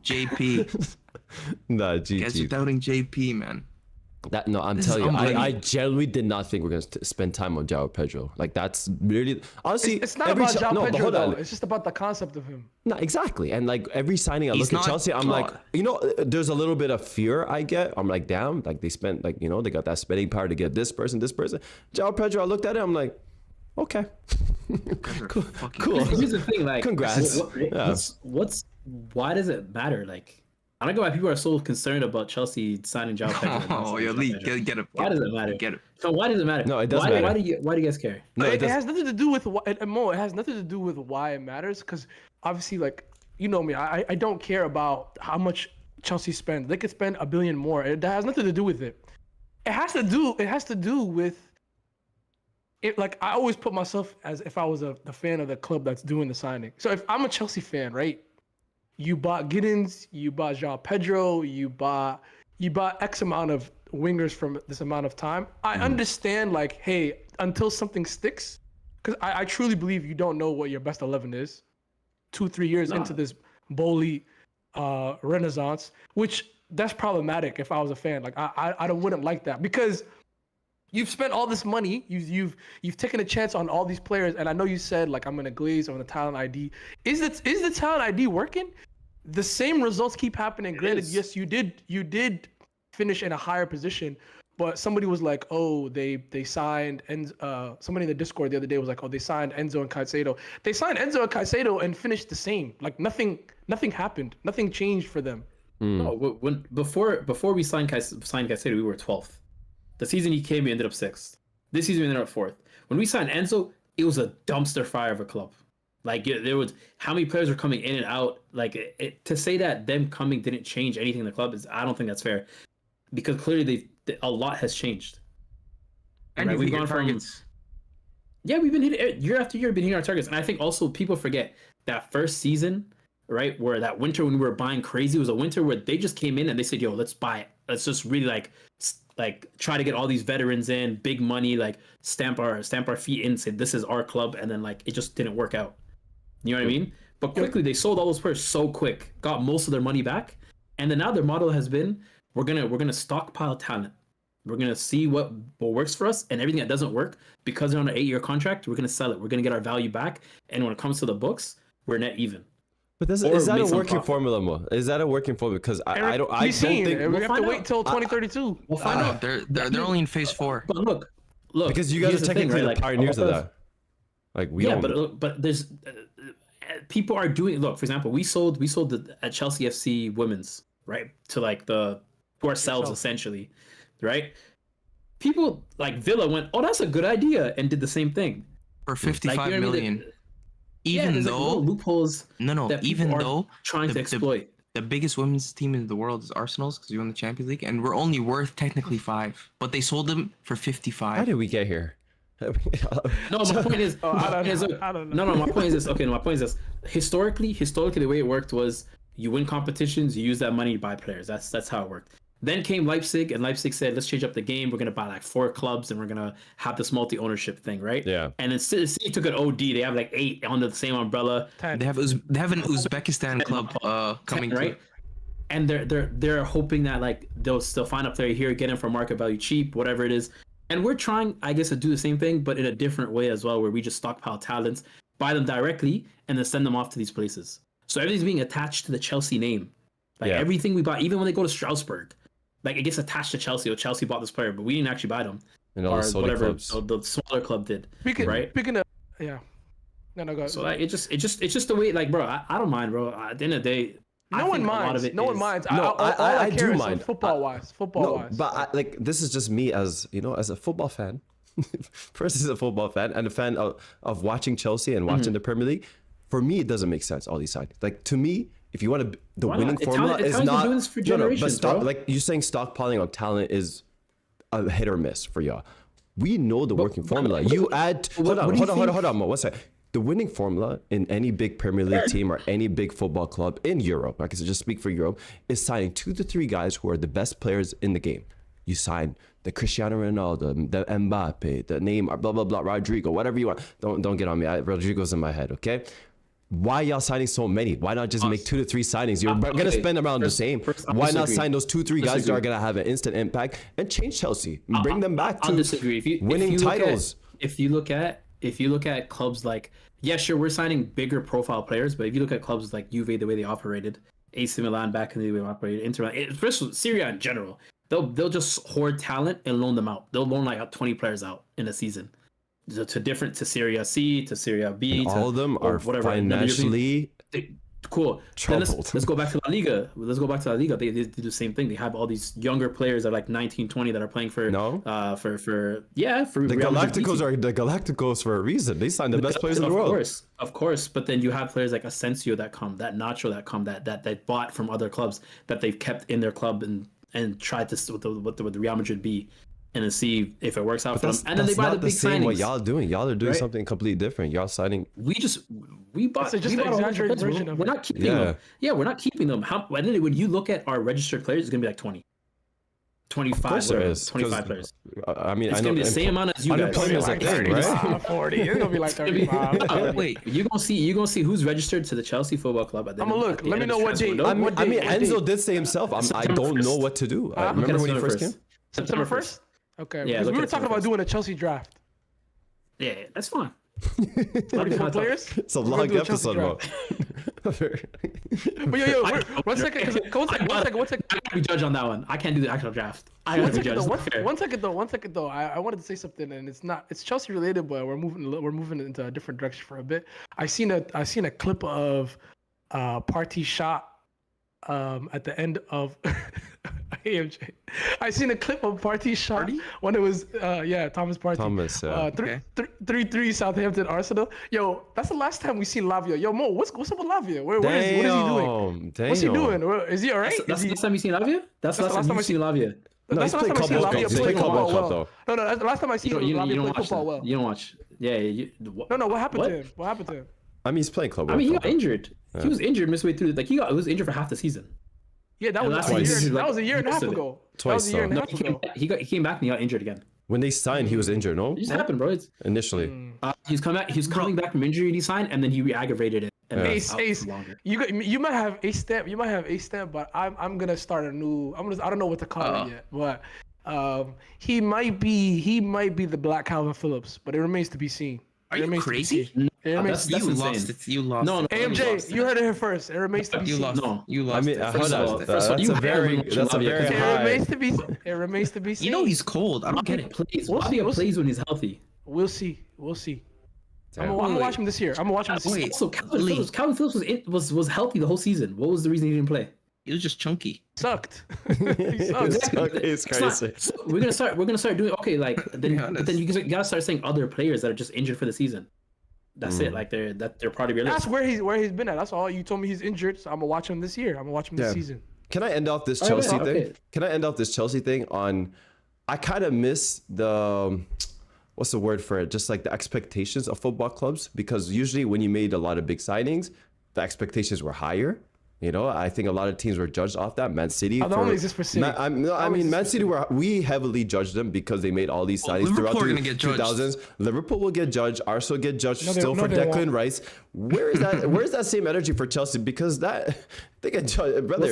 JP, Nah, you guys are GG. doubting JP, man. That no, I'm This telling is you, I unbelievable. genuinely did not think we're gonna spend time on Joao Pedro. Like that's really honestly. It's not every about Joao no, but Pedro hold though. on. It's just about the concept of him. No, exactly. And like every signing, I He's look at not Chelsea, I'm like, flawed. you know, there's a little bit of fear I get. I'm like, damn, like they spent like, you know, they got that spending power to get this person, this person. Joao Pedro, I looked at it, I'm like, okay, cool. Here's the thing, like, Congrats. Yeah. Why does it matter? Like, I don't know why people are so concerned about Chelsea signing Joao Pedro. and not Oh, signing yeah, Joao Lee, Pedro. get it. Why does it matter? Get it. So why does it matter? No, it does why, matter. Why do you guys care? No, it does- has nothing to do with Mo. It has nothing to do with why it matters. Because obviously, like you know me, I don't care about how much Chelsea spends. They could spend $1 billion more. It has nothing to do with it. It has to do with it. Like I always put myself as if I was the fan of the club that's doing the signing. So if I'm a Chelsea fan, right? You bought Giddens, you bought Joao Pedro, you bought X amount of wingers from this amount of time. I understand, like, hey, until something sticks, because I truly believe you don't know what your best 11 is. 2-3 years into this Bowley renaissance, which that's problematic if I was a fan. Like I wouldn't like that because you've spent all this money, you've taken a chance on all these players, and I know you said like I'm gonna glaze on the talent ID. Is the talent ID working? The same results keep happening. Granted, yes, you did finish in a higher position, but somebody was like, oh, they signed somebody in the Discord the other day was like, oh, they signed Enzo and Caicedo. They signed Enzo and Caicedo and finished the same. Like nothing happened. Nothing changed for them. No, before we signed Caicedo, we were 12th. The season he came, we ended up 6th. This season we ended up 4th. When we signed Enzo, it was a dumpster fire of a club. Like there was how many players were coming in and out. Like to say that them coming didn't change anything in the club I don't think that's fair, because clearly a lot has changed. And right? we've gone targets. Yeah, we've been hitting year after year, been hitting our targets, and I think also people forget that first season, right, where that winter when we were buying crazy was a winter where they just came in and they said, "Yo, let's buy it. Let's just really like try to get all these veterans in, big money, like stamp our feet in, say this is our club," and then like it just didn't work out. You know what I mean? But quickly they sold all those players so quick, got most of their money back, and then now their model has been we're gonna stockpile talent. We're gonna see what works for us, and everything that doesn't work, because they're on an 8-year contract, we're gonna sell it. We're gonna get our value back, and when it comes to the books, we're net even. But is that a working formula, Mo? Is that a working formula? Because I don't think we we'll have to wait till 2032. We'll find out. They're only in phase 4. But look, because you guys here's are the thing, technically right? the pioneers of that. Like we don't. but there's people are doing. Look, for example, we sold at Chelsea FC women's, right, to like to ourselves essentially, right? People like Villa went, oh, that's a good idea, and did the same thing For 55 Like, you know what I mean? million. Even there's, though like, little loopholes. no, that even people are though trying to exploit. the biggest women's team in the world is Arsenal's because we won the Champions League, and we're only worth technically 5, but they sold them for 55. How did we get here? No, my point is, I don't know. No, my point is this. Okay, no, my point is this. Historically, the way it worked was you win competitions, you use that money to buy players. That's how it worked. Then came Leipzig, and Leipzig said, let's change up the game. We're going to buy like 4 clubs, and we're going to have this multi-ownership thing, right? Yeah. And then City took an OD. They have like 8 under the same umbrella. They have an Uzbekistan club coming right? And they're hoping that like they'll still find a player here, get him for market value cheap, whatever it is. And we're trying, I guess, to do the same thing, but in a different way as well, where we just stockpile talents, buy them directly, and then send them off to these places. So everything's being attached to the Chelsea name. Like everything we buy, even when they go to Strasbourg, like it gets attached to Chelsea. Or Chelsea bought this player, but we didn't actually buy them. And all the Saudi clubs. The smaller club did. Speaking of, yeah. No, go ahead. So like it's just the way, like, bro, I don't mind, bro. At the end of the day, no one minds. No one minds. No, I do mind. Football wise. But like this is just me as as a football fan. First, as a football fan and a fan of watching Chelsea and watching the Premier League. For me, it doesn't make sense. All these sides. Like to me, if you want to, the Why winning not? formula is Italians not. been doing this for generations, but bro. like you're saying, stockpiling on talent is a hit or miss for y'all. We know the working formula. You add. Hold on. Mo, one second. The winning formula in any big Premier League team or any big football club in Europe, like I said, just speak for Europe, is signing 2 to 3 guys who are the best players in the game. You sign the Cristiano Ronaldo, the Mbappe, the Neymar, blah blah blah, Rodrigo, whatever you want. Don't get on me. Rodrigo's in my head, okay? why y'all signing so many? Why not just make 2 to 3 signings? You're gonna okay. spend around the same. Why not sign those 2-3 guys that are gonna have an instant impact and change Chelsea? Bring them back to winning titles. If you look at clubs like, yeah, sure, we're signing bigger profile players, but if you look at clubs like Juve, the way they operated, AC Milan back in the way they operated, Inter Milan, especially Syria in general, they'll just hoard talent and loan them out. They'll loan like 20 players out in a season to Syria C, to Syria B. And all of them are financially cool. troubled. Then let's go back to La Liga. They do the same thing. They have all these younger players that are like 19, 20 that are playing for the Galacticos are the Galacticos for a reason. They signed the best players in the world. Of course. But then you have players like Asensio that Nacho that they bought from other clubs that they've kept in their club and tried to what the Real Madrid be. And to see if it works out for them. And then they buy the big signings. What y'all doing? Y'all are doing something completely different. Y'all signing. We bought an exaggerated version of it. We're not keeping them. Yeah, we're not keeping them. When you look at our registered players, it's gonna be like 20. 25 players. 25 players. I mean, it's gonna be the same amount as you guys. Unemployment is a thing, right? 40. It's gonna be like 35. Wait, you're gonna see who's registered to the Chelsea Football Club at the I'm gonna look. Let me know what date. I mean, Enzo did say himself, I don't know what to do. I remember when he first came. September 1st? Okay. Yeah, we were talking about doing a Chelsea draft. Yeah, that's fine. 34 players? It's a long episode, bro. But yo, one second. I gotta be judged on that one. I can't do the actual draft. I gotta be judged. One second though. I wanted to say something, and it's Chelsea related, but we're moving into a different direction for a bit. I seen a clip of Partey shot at the end of AMJ. I seen a clip of Partey shot when it was Thomas Partey. 3-3 Southampton Arsenal. Yo, that's the last time we seen Lavia. Yo, Mo, what's up with Lavia? What is he doing? Damn. What's he doing? Is he alright? That's the last time you seen Lavia? That's the last time I seen Lavia. That's the last time I seen Lavia play football well. No, that's the last time I seen Lavia play football well. You don't watch. Yeah. No. What happened to him? What happened to him? I mean, he's playing club. I mean, he got injured. Yeah. He was injured midway through. Like he was injured for half the season. Yeah, that was a year and a half ago. Twice. He came back and he got injured again. When they signed, he was injured. No, it just happened, bro. Initially, he's coming back from injury and he signed, and then he re-aggravated it. Ace, you might have Ace stamp, but I'm gonna start a new. I don't know what to call it yet, but he might be the Black Calvin Phillips, but it remains to be seen. Are you crazy? That's you lost it. You lost. No, AMJ, you heard it here first. It remains to be seen. You lost. I mean, hold on. That's a very high. It remains to be seen. You know he's cold. I don't get it. Lavia plays when he's healthy. We'll see. I'm gonna watch him this year. So Calvin Phillips was healthy the whole season. What was the reason he didn't play? He was just chunky. Sucked. It's crazy. We're gonna start doing but then you gotta start saying other players that are just injured for the season. That's it. Like they're part of your list. That's where he's been at. That's all. You told me he's injured, so I'm gonna watch him this year. I'm gonna watch him this season. Can I end off this Chelsea thing? Can I end off this Chelsea thing on? I kind of miss the. What's the word for it? Just like the expectations of football clubs, because usually when you made a lot of big signings, the expectations were higher. You know, I think a lot of teams were judged off that. Man City. Only exist for City. Man City we heavily judged them because they made all these signings throughout the 2000s. Liverpool will get judged. Arsenal get judged for Declan Rice. Where is that? Where is that same energy for Chelsea? Because they get judged, brother.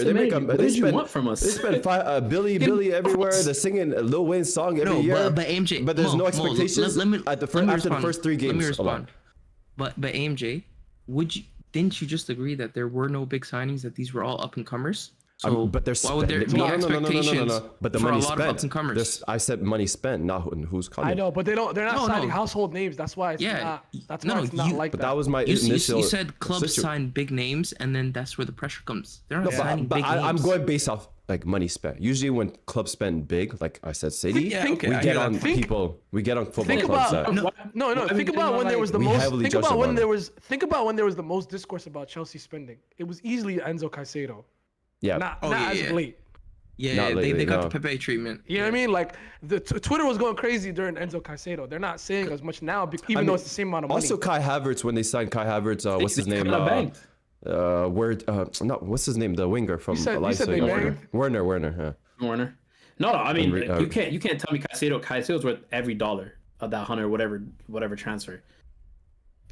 What did you want from us? They spend Billy everywhere. They're singing Lil Wayne's song every year. But AMJ, but there's no expectations after the first 3 games. Let me respond. But AMJ, didn't you just agree that there were no big signings, that these were all up and comers? So but there's why would there be expectations But the for money a lot spent. of up and comers? I said money spent, not who's coming. I know, but they're not signing household names. That's why it's not. That's why it's not like that. But that was my initial. You said clubs sign big names, and then that's where the pressure comes. They're not signing big names. I'm going based off like money spent. Usually when clubs spend big, like I said, City, we get on people. We get on football clubs. Think about when there was the most. Think about when there was the most discourse about Chelsea spending. It was easily Enzo Caicedo. Yeah. Not as of late. Yeah, they got the Pepe treatment. You know what I mean? Like the Twitter was going crazy during Enzo Caicedo. They're not saying as much now, even though it's the same amount of money. Also, Kai Havertz, when they signed Kai Havertz, what's his name? What's his name? The winger from Leipzig. Werner. Werner. No, I mean you can't tell me Caicedo's worth every dollar of that 100 whatever transfer.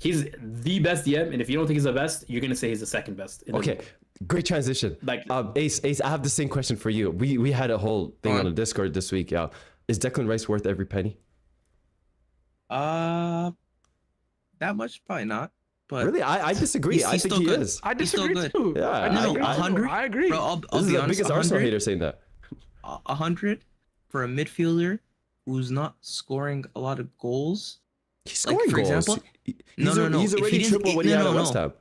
He's the best DM, and if you don't think he's the best, you're gonna say he's the second best. In the Okay, league. great transition. Like Ace, I have the same question for you. We had a whole thing on the Discord this week. Yeah, is Declan Rice worth every penny? That much probably not. But Really, I disagree. he's I think still he good. is. I He's still disagree good. too. Yeah, I agree. Bro, I'll This is be the honest. biggest Arsenal 100 hater saying that. 100 for a midfielder who's not scoring a lot of goals. He's scoring for goals. example, He's no. He's If he already didn't- triple what he no, had no, at no. West Ham.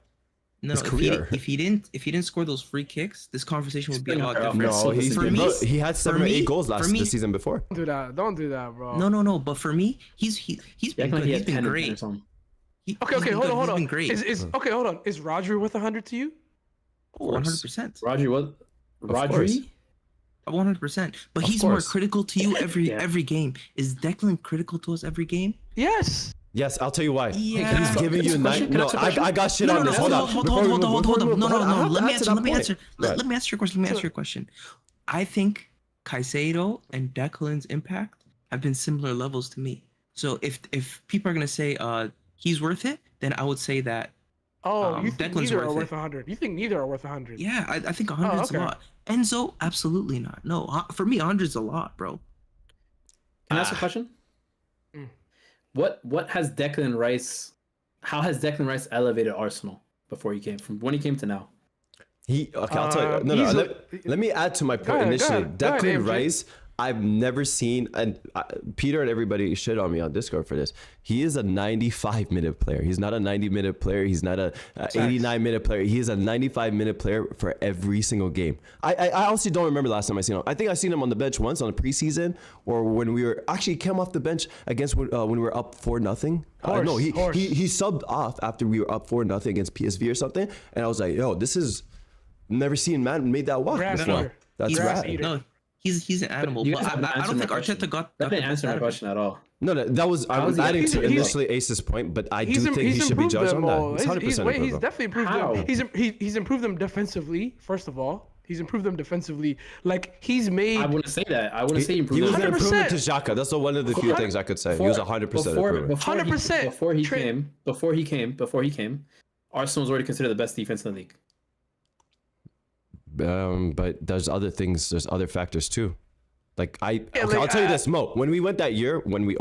No, His career. if he didn't score those free kicks, this conversation would be a lot No, different. No, he's for been, me, bro, he had 7 or 8 goals for last me- the season before. Don't do that, bro. No. But for me, he's been Declan, good. he He's had been 10 or great. something. Okay, hold on. He's been great. Okay, hold on. Is Rodri worth 100 to you? 100%. Rodri. course. 100%. But Of he's more course. critical to you Yeah. every game. Is Declan critical to us every game? Yes. Yes, I'll tell you why. Yeah. He's giving you Can I ask a 9. No, question? I got shit No, on no, this. hold Hold on, on. hold Before we on. move- before we move- No. I have to Let me answer that point. answer. Right. Let me answer your question. Let me answer your question. I think Caicedo and Declan's impact have been similar levels to me. So if people are gonna say he's worth it, then I would say that Oh, you think Declan's neither are worth worth it. 100? You think neither are worth 100? yeah, I think 100 is okay. a lot. Enzo, absolutely not. No, for me 100 is a lot, bro. Can I ask a question? Mm. What has Declan Rice? How has Declan Rice elevated Arsenal before he came from when he came to now? I'll tell you. No. He's Let me add to my point ahead, initially. go ahead, Declan MJ. Rice, I've never seen, and Peter and everybody shit on me on Discord for this. He is a 95-minute player. He's not a 90-minute player. He's not a 89-minute player. He is a 95-minute player for every single game. I honestly don't remember last time I seen him. I think I seen him on the bench once on a preseason, or when we were actually came off the bench against when we were up 4-0. No, he subbed off after we were up 4-0 against PSV or something, and I was like, yo, this is never seen man made that walk Grass before. eater. That's He's- rad. No, he's an animal. You But guys haven't I answered don't my think question. Arteta got That didn't answer my out of it. question at all. No, that was I was he- adding to he's- initially Ace's point, but I do He's think he should be improved judged them on all. that. He's 100% He's improved. definitely improved How? them. He's improved them defensively. First of all, he's improved them defensively. Like he's made. I wouldn't say that. I wouldn't say He improved. was an 100%. improvement to Xhaka. That's one of the few things I could say. He was 100% improvement. 100%. Before he came, Arsenal was already considered the best defense in the league. But there's other things. There's other factors too. Like I'll tell you this, Mo. When we went that year, when we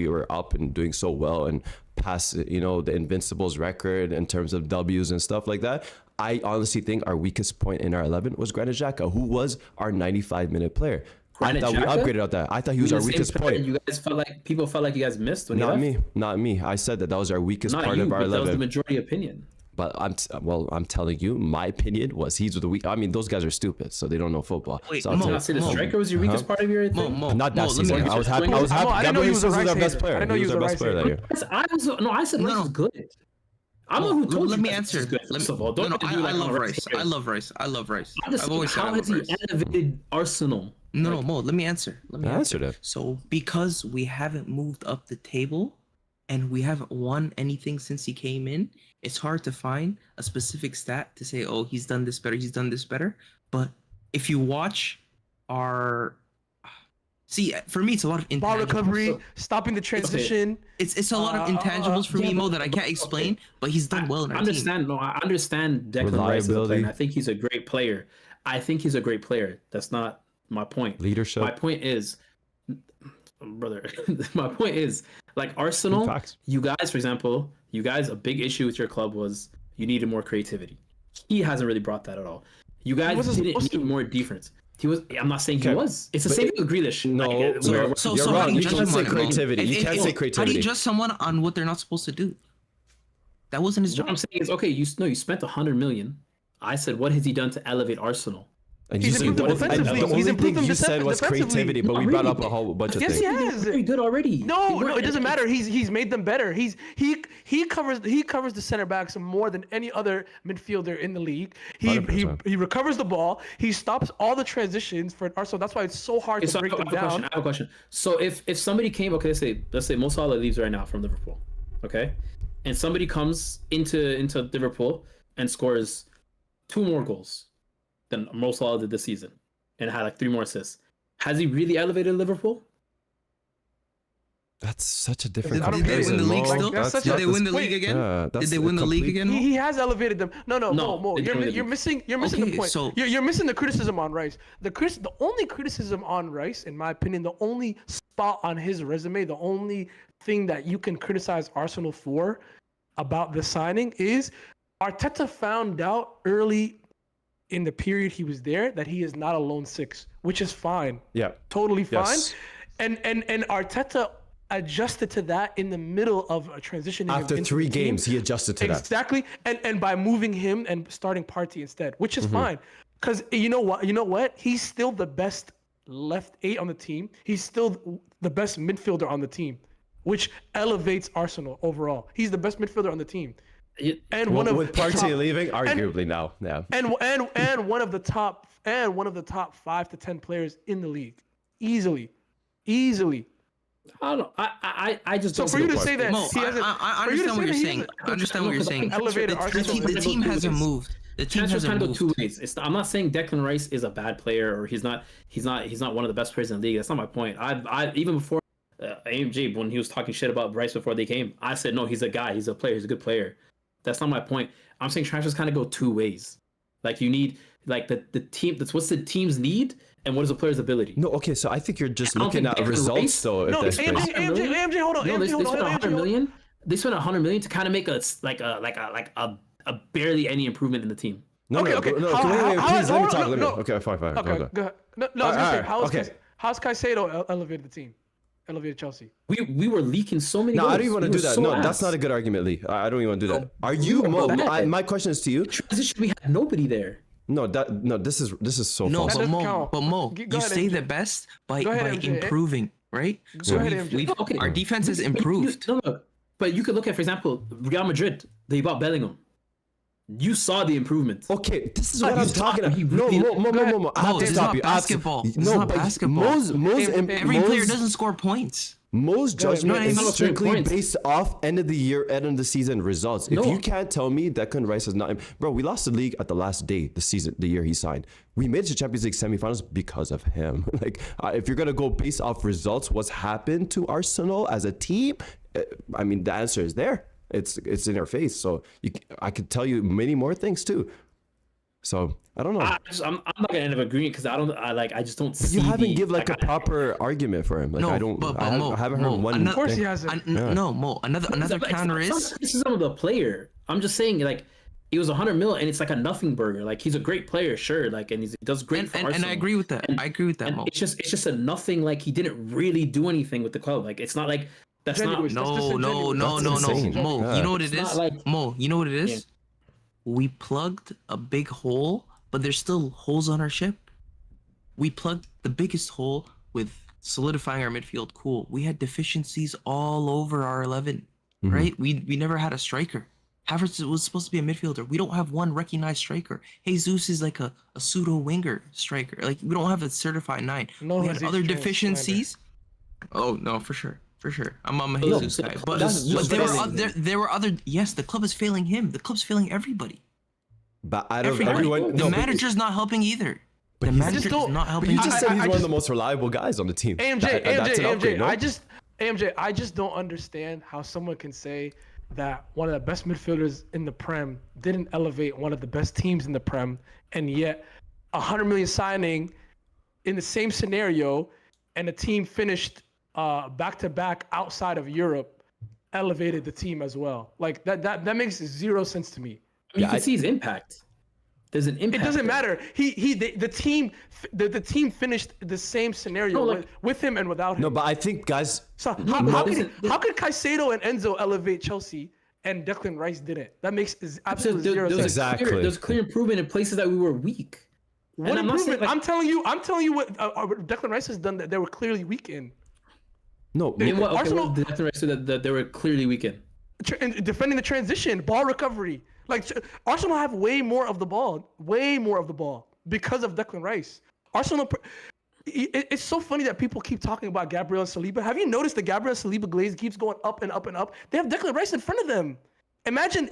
were up and doing so well and past, the Invincibles record in terms of W's and stuff like that, I honestly think our weakest point in our 11 was Granit Xhaka, who was our 95-minute player. Granit I thought we Xhaka? upgraded out that. I thought he was our weakest point. You guys people felt like you guys missed when he left. Not me. I said that was our weakest Not part you, of our but that was the 11. majority opinion. But I'm telling you, my opinion was he's the weak. I mean, those guys are stupid, so they don't know football. Wait, so I'll Mo, tell you. I say the striker was your weakest part of your thing. Not that Mo, let me season. answer. I was happy. Mo, I didn't know Gabriel he was a Jesus was our Rice best hater. player. I didn't know He he was was our a best Rice player that hater. year. I said Rice was good. I'm the one who told let you me that answer. Rice is good. First of all, don't No, do I like love I'm a Rice. hater. I love Rice. I'm just I've always said I how love has he Rice. elevated Arsenal? No, Mo, let me answer. I answered it. So because we haven't moved up the table and we haven't won anything since he came in, it's hard to find a specific stat to say, oh, he's done this better. But if you watch our for me, it's a lot of intangibles. Ball recovery, stopping the transition. It's a lot of intangibles for me, Mo, that I can't explain. But he's done well in our team. I understand Declan Rice as a player. Reliability. And I think he's a great player. That's not my point. Leadership. My point is, brother. My point is, like Arsenal, Facts. you guys, for example, a big issue with your club was you needed more creativity. He hasn't really brought that at all. You guys wasn't didn't supposed need to. more defense. He was. I'm not saying he Okay. was. It's the But same thing with Grealish. No, Like, you're how wrong. do You judge can't say someone, Mo? creativity. You can't say How do creativity. you judge someone on what they're not supposed to do? That wasn't his What job. I'm saying is, okay, you spent 100 million. I said, what has he done to elevate Arsenal? And He's said improved them defensively. the He's only improved thing them you said was defensively. creativity, but we brought up a whole bunch of Yes, things. he has. Very good already. No, it doesn't matter. He's made them better. He covers the center backs more than any other midfielder in the league. He 100%. recovers the ball. He stops all the transitions for Arsenal. That's why it's so hard to break them down. I have a question. So if somebody came, okay, let's say Mo Salah leaves right now from Liverpool, okay, and somebody comes into Liverpool and scores 2 more goals than Mo Salah did this season, and had like 3 more assists. Has he really elevated Liverpool? That's such a different. I don't Did they get it. win the league Like, still? that's such Did a- they win the wait, league again? Yeah, Did they win the league again? Mo? He has elevated them. No, No, they didn't win the you're league. missing Okay, the point. so- You're missing the criticism on Rice. The only criticism on Rice, in my opinion, the only spot on his resume, the only thing that you can criticize Arsenal for about the signing is Arteta found out early in the period he was there that he is not a lone six, which is fine. Yeah. Totally fine. Yes. And Arteta adjusted to that in the middle of a transition. After 3 games, he adjusted to that. Exactly. And by moving him and starting Partey instead, which is fine. Because you know what? He's still the best left 8 on the team. He's still the best midfielder on the team, which elevates Arsenal overall. He's the best midfielder on the team. And With Partey leaving, arguably now. Yeah. and one of the top 5 to 10 players in the league. Easily. I don't know. I just So don't for see you the to point. say that Mo, he hasn't, I for you to understand what say you're that he saying. hasn't I understand what you're saying. elevated The Arsenal. team hasn't moved. The team Transfers hasn't kind of go moved. two ways. I'm not saying Declan Rice is a bad player or he's not one of the best players in the league. That's not my point. I even before AMG, when he was talking shit about Rice before they came, I said no, he's a guy, he's a player, he's a good player. That's not my point. I'm saying transfers kind of go two ways. Like you need like the team. That's what's the team's need and what is the player's ability. No, okay, so I think you're just I don't looking think at Declan results, Rice- though. If No, that's crazy. AMG, hold on. No, they AMG, hold spent on. 100 million. They spent 100 million to kind of make a barely any improvement in the team. No, Okay. wait, Please please let me talk. no. Okay, fine. Okay, Hold on. go ahead. No, I was gonna say, Okay. how's Caicedo elevated the team? Elevated Chelsea. We were leaking so many No, goals. I don't even want to We do were that. so No, ass. that's not a good argument, Lee. I don't even want to do that. Are you? were bad. My question is to you. Transition, we had nobody there. No, this is so No, false. That but doesn't Mo, count. you Go ahead, say MJ. the best by Go ahead, MJ. improving, right? Go ahead, MJ. Okay. Our defense has improved. No, but you could look at, for example, Real Madrid. They bought Bellingham. You saw the improvement. Okay, this is what I'm he's talking about. he No, really- Mo. I have to this is stop not you. basketball. This is not but basketball. Every player doesn't score points. Mo's judgment ahead, is Mo. strictly Points. based off end of the year, end of the season results. If No. you can't tell me Declan Rice is not, bro, we lost the league at the last day, the year he signed. We made it to Champions League semifinals because of him. Like, if you're gonna go based off results, what's happened to Arsenal as a team? I mean, the answer is there. It's in our face. So I could tell you many more things too. So I don't know. I'm not gonna end up agreeing because I just don't see. You haven't the, give like a I- proper argument for him. Like No, I don't. but I Mo, haven't Mo, heard one. Of course thing. he hasn't. No, Mo. Another counter It's is not criticism of the player. I'm just saying like it was 100 mil and it's like a nothing burger. Like he's a great player, sure. Like and he does great for and Arsenal. I agree with that. And- I agree with that, And Mo. it's just a nothing. Like he didn't really do anything with the club. Like it's not like that's Genuine. not. That's No, disingenuous. That's insane. Mo, Yeah. you know what it It's is? not like- Mo, you know what it is? Yeah. We plugged a big hole, but there's still holes on our ship. We plugged the biggest hole with solidifying our midfield. Cool. We had deficiencies all over our 11, right? We never had a striker. Havertz was supposed to be a midfielder. We don't have one recognized striker. Jesus is like a pseudo winger striker. Like we don't have a certified 9. No, we had Jesus other Christ, deficiencies. Oh no, for sure. I'm a No, Jesus so guy. the But, club is just there were other. Yes, the club is failing him. The club's failing everybody. But out of Everybody. everyone, The no, manager's not helping either. The he's- manager Just is don't- not But helping. you just said he's I one of just- the most reliable guys on the team. AMJ, That's an upgrade, no? I just don't understand how someone can say that one of the best midfielders in the Prem didn't elevate one of the best teams in the Prem, and yet 100 million signing in the same scenario, and a team finished back to back outside of Europe, elevated the team as well. Like that makes zero sense to me. You can see his impact. There's an It impact. doesn't there. matter. The team finished the same scenario No, like- with him and without him. No, but I think guys. So No, how listen, could Caicedo and Enzo elevate Chelsea and Declan Rice didn't? That makes So absolutely there zero was sense. Exactly. There's clear improvement in places that we were weak. What And I'm not improvement? saying, like- I'm telling you what Declan Rice has done that they were clearly weak in. No, In what? Okay, Arsenal- what did Declan Rice say that they were clearly weak in? In defending the transition, ball recovery. Like Arsenal have way more of the ball because of Declan Rice. Arsenal. It's so funny that people keep talking about Gabriel Saliba. Have you noticed the Gabriel Saliba glaze keeps going up and up and up? They have Declan Rice in front of them. Imagine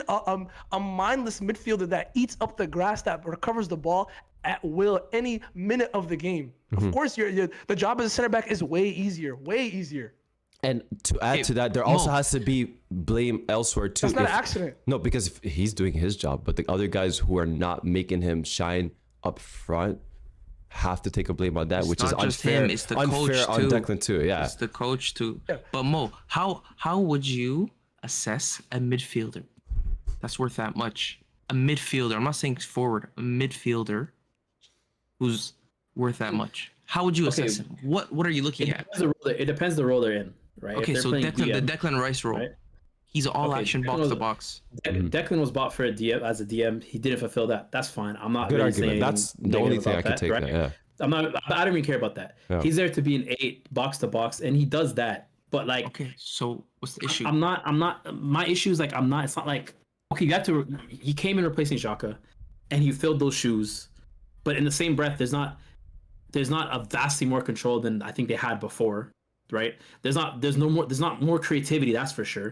a mindless midfielder that eats up the grass, that recovers the ball at will any minute of the game. Of course, the job as a center back is way easier. And to add to that, there also has to be blame elsewhere too. That's not an accident. No, because if he's doing his job, but the other guys who are not making him shine up front have to take a blame on that, It's which not is just unfair. him, it's the unfair coach on too. Declan too. Yeah. It's the coach too. Yeah. But Mo, how would you assess a midfielder that's worth that much? A midfielder. I'm not saying forward. A midfielder who's worth that much. How would you assess him? What are you looking at? It depends the role they're in, right? Okay, so Declan, the Declan Rice role. right? He's all action Declan box was- to box. Declan was bought for a DM as a DM. He didn't fulfill that. That's fine. I'm not Good really argument. saying That's the negative only thing about I could that, take. right? That, yeah. I don't even care about that. Yeah. He's there to be an 8 box to box, and he does that. But like, Okay, so what's the issue? I'm not. My issue is like I'm not. It's not like okay. You have to. He came in replacing Xhaka, and he filled those shoes. But in the same breath, there's not a vastly more control than I think they had before, right? There's not more creativity. That's for sure,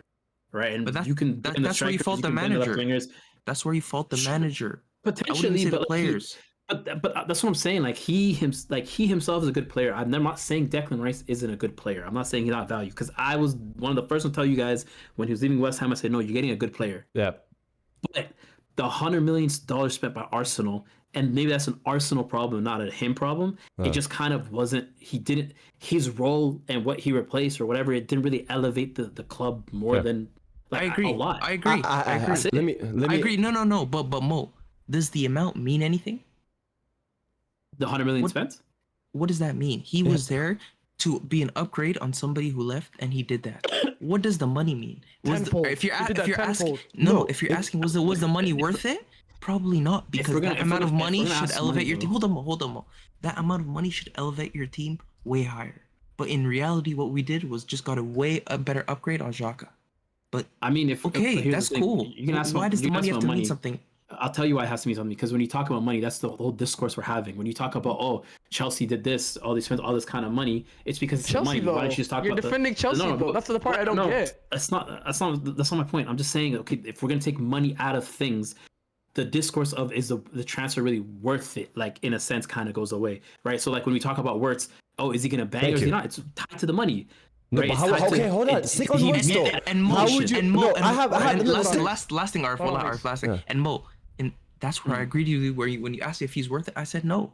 right? And But you can. bring the that's where you strikers, fault the can bring left manager. wingers. That's where you fault the manager. I wouldn't Potentially, say but the players. But that's what I'm saying. Like he himself is a good player. I'm not saying Declan Rice isn't a good player. I'm not saying he's not value because I was one of the first to tell you guys when he was leaving West Ham. I said no, you're getting a good player. Yeah. But the $100 million spent by Arsenal, and maybe that's an Arsenal problem, not a him problem. It just kind of wasn't. He didn't his role and what he replaced or whatever. It didn't really elevate the club more than. Like, I agree. a lot. I agree. I agree. Let me. I agree. No. But Mo, does the amount mean anything? The $100 million spent. What does that mean? He was there to be an upgrade on somebody who left, and he did that. What does the money mean? Tenfold. If you're He did that asking, tenfold. if you're asking, was the money worth it? Probably not, because that amount of money should elevate your team. Hold on, Mo. That amount of money should elevate your team way higher. But in reality, what we did was just got a better upgrade on Xhaka. But I mean, here's that's the thing. cool. You can ask Why does the money have to mean something? I'll tell you why it has to mean something, because when you talk about money, that's the whole discourse we're having. When you talk about Chelsea did this, they spent all this kind of money, it's because it's Chelsea money. though. Why don't you just talk You're about defending Chelsea though. That's the part I don't get. That's not my point. I'm just saying, okay, if we're gonna take money out of things, the discourse of is the transfer really worth it? Like in a sense, kind of goes away, right? So like when we talk about Wirtz, is he gonna bang or is he not? It's tied to the money. No, Right? but It's tied to- okay, hold on. Stick on he- Wirtz though. And Mo, How would you? and Mo, No, and I have. and listen. last thing, Arf, last thing. Yeah. And Mo, and that's where I agreed to you. When you asked me if he's worth it, I said no.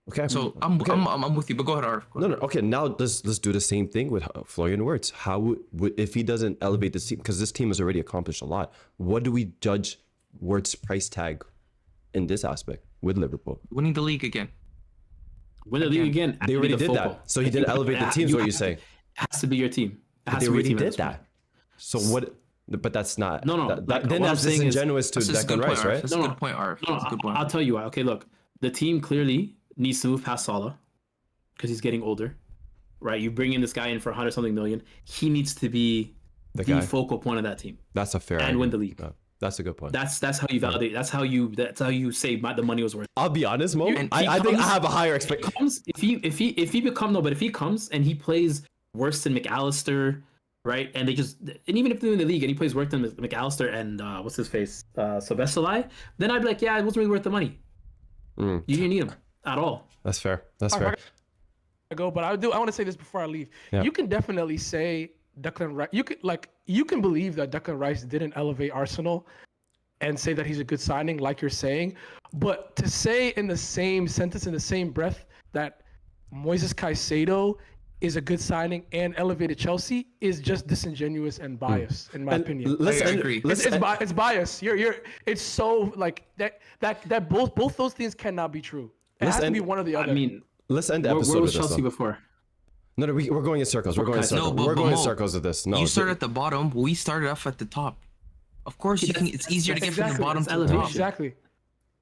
Okay. So I'm with you. But go ahead, Arf. No. Okay. Now let's do the same thing with Florian Wirtz. How would if he doesn't elevate this team, because this team has already accomplished a lot? What do we judge Wirtz price tag in this aspect with Liverpool? Winning the league again. Win the league again. They already did that, so he didn't elevate the teams. What you say? It has to be your team. It has They to be your already team at did this point. that. So what? But that's not. No. That, Like, then what I'm that's saying is- disingenuous to That's a Declan good point, Rice, Arf. right? That's a good point, Arf. No, That's a good point. I'll tell you why. Okay, look, the team clearly needs to move past Salah because he's getting older, right? You bring in this guy in for 100-something million. He needs to be The the guy. focal point of that team That's a fair. and win argument. the league. That's a good point. That's how you validate. That's how you say the money was worth. I'll be honest, Mo. And I think I comes- have a higher expectation. If he comes and he plays worse than McAllister, right? And even if they're in the league and he plays worse than McAllister and what's his face, Sobesalai, then I'd be like, yeah, it wasn't really worth the money. You didn't need him at all. That's fair. That's fair. I go, but I want to say this before I leave. Yeah. You can definitely say Declan Rice. You can believe that Declan Rice didn't elevate Arsenal, and say that he's a good signing, like you're saying. But to say in the same sentence, in the same breath, that Moises Caicedo is a good signing and elevated Chelsea is just disingenuous and biased, in my opinion. I agree. It's biased. It's so like that both those things cannot be true. It has to be one or the other. I mean, Let's end the where episode was with this. Chelsea though. before? No, we're going in circles. We're going in Okay. circles. No, but We're going in Mo, circles with this. No, You start at the bottom. We started off at the top. Of course, it's easier to get from the bottom to the elevation. top. Exactly.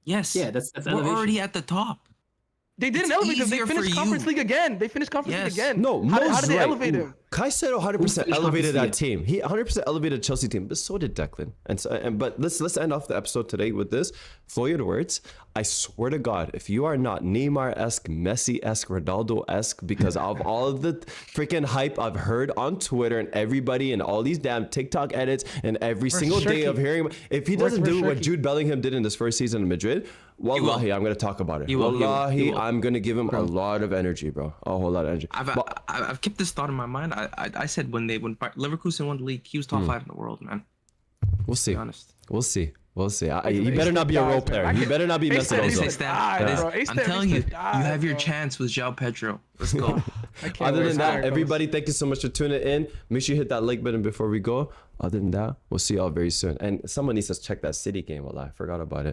Yes. Yeah, that's We're elevation. already at the top. They didn't It's elevate him. They easier finished for Conference you. League again. They finished Conference League Yes. again. No, how Mo's did they right. elevate him? Caicedo 100% finished elevated that Conference team. He 100% elevated Chelsea team, but so did Declan. But let's end off the episode today with this. Florian Wirtz, I swear to God, if you are not Neymar-esque, Messi-esque, Ronaldo-esque, because of all of the freaking hype I've heard on Twitter and everybody and all these damn TikTok edits and every single day of hearing him, if he doesn't do what Jude Bellingham did in his first season in Madrid, wallahi, I'm going to talk about it. He will. Wallahi, He will. I'm going to give him a lot of energy, bro. A whole lot of energy. I've kept this thought in my mind. I said when Leverkusen won the league, he was top 5 in the world, man. We'll see. To be honest. We'll see. We'll see. Like, You better not be a role player. You better not be Messi Ozil. I'm telling you, you have your chance with Joao Pedro. Let's go. Other than that, everybody, thank you so much for tuning in. Make sure you hit that like button before we go. Other than that, we'll see y'all very soon. And someone needs to check that City game. Well, I forgot about it.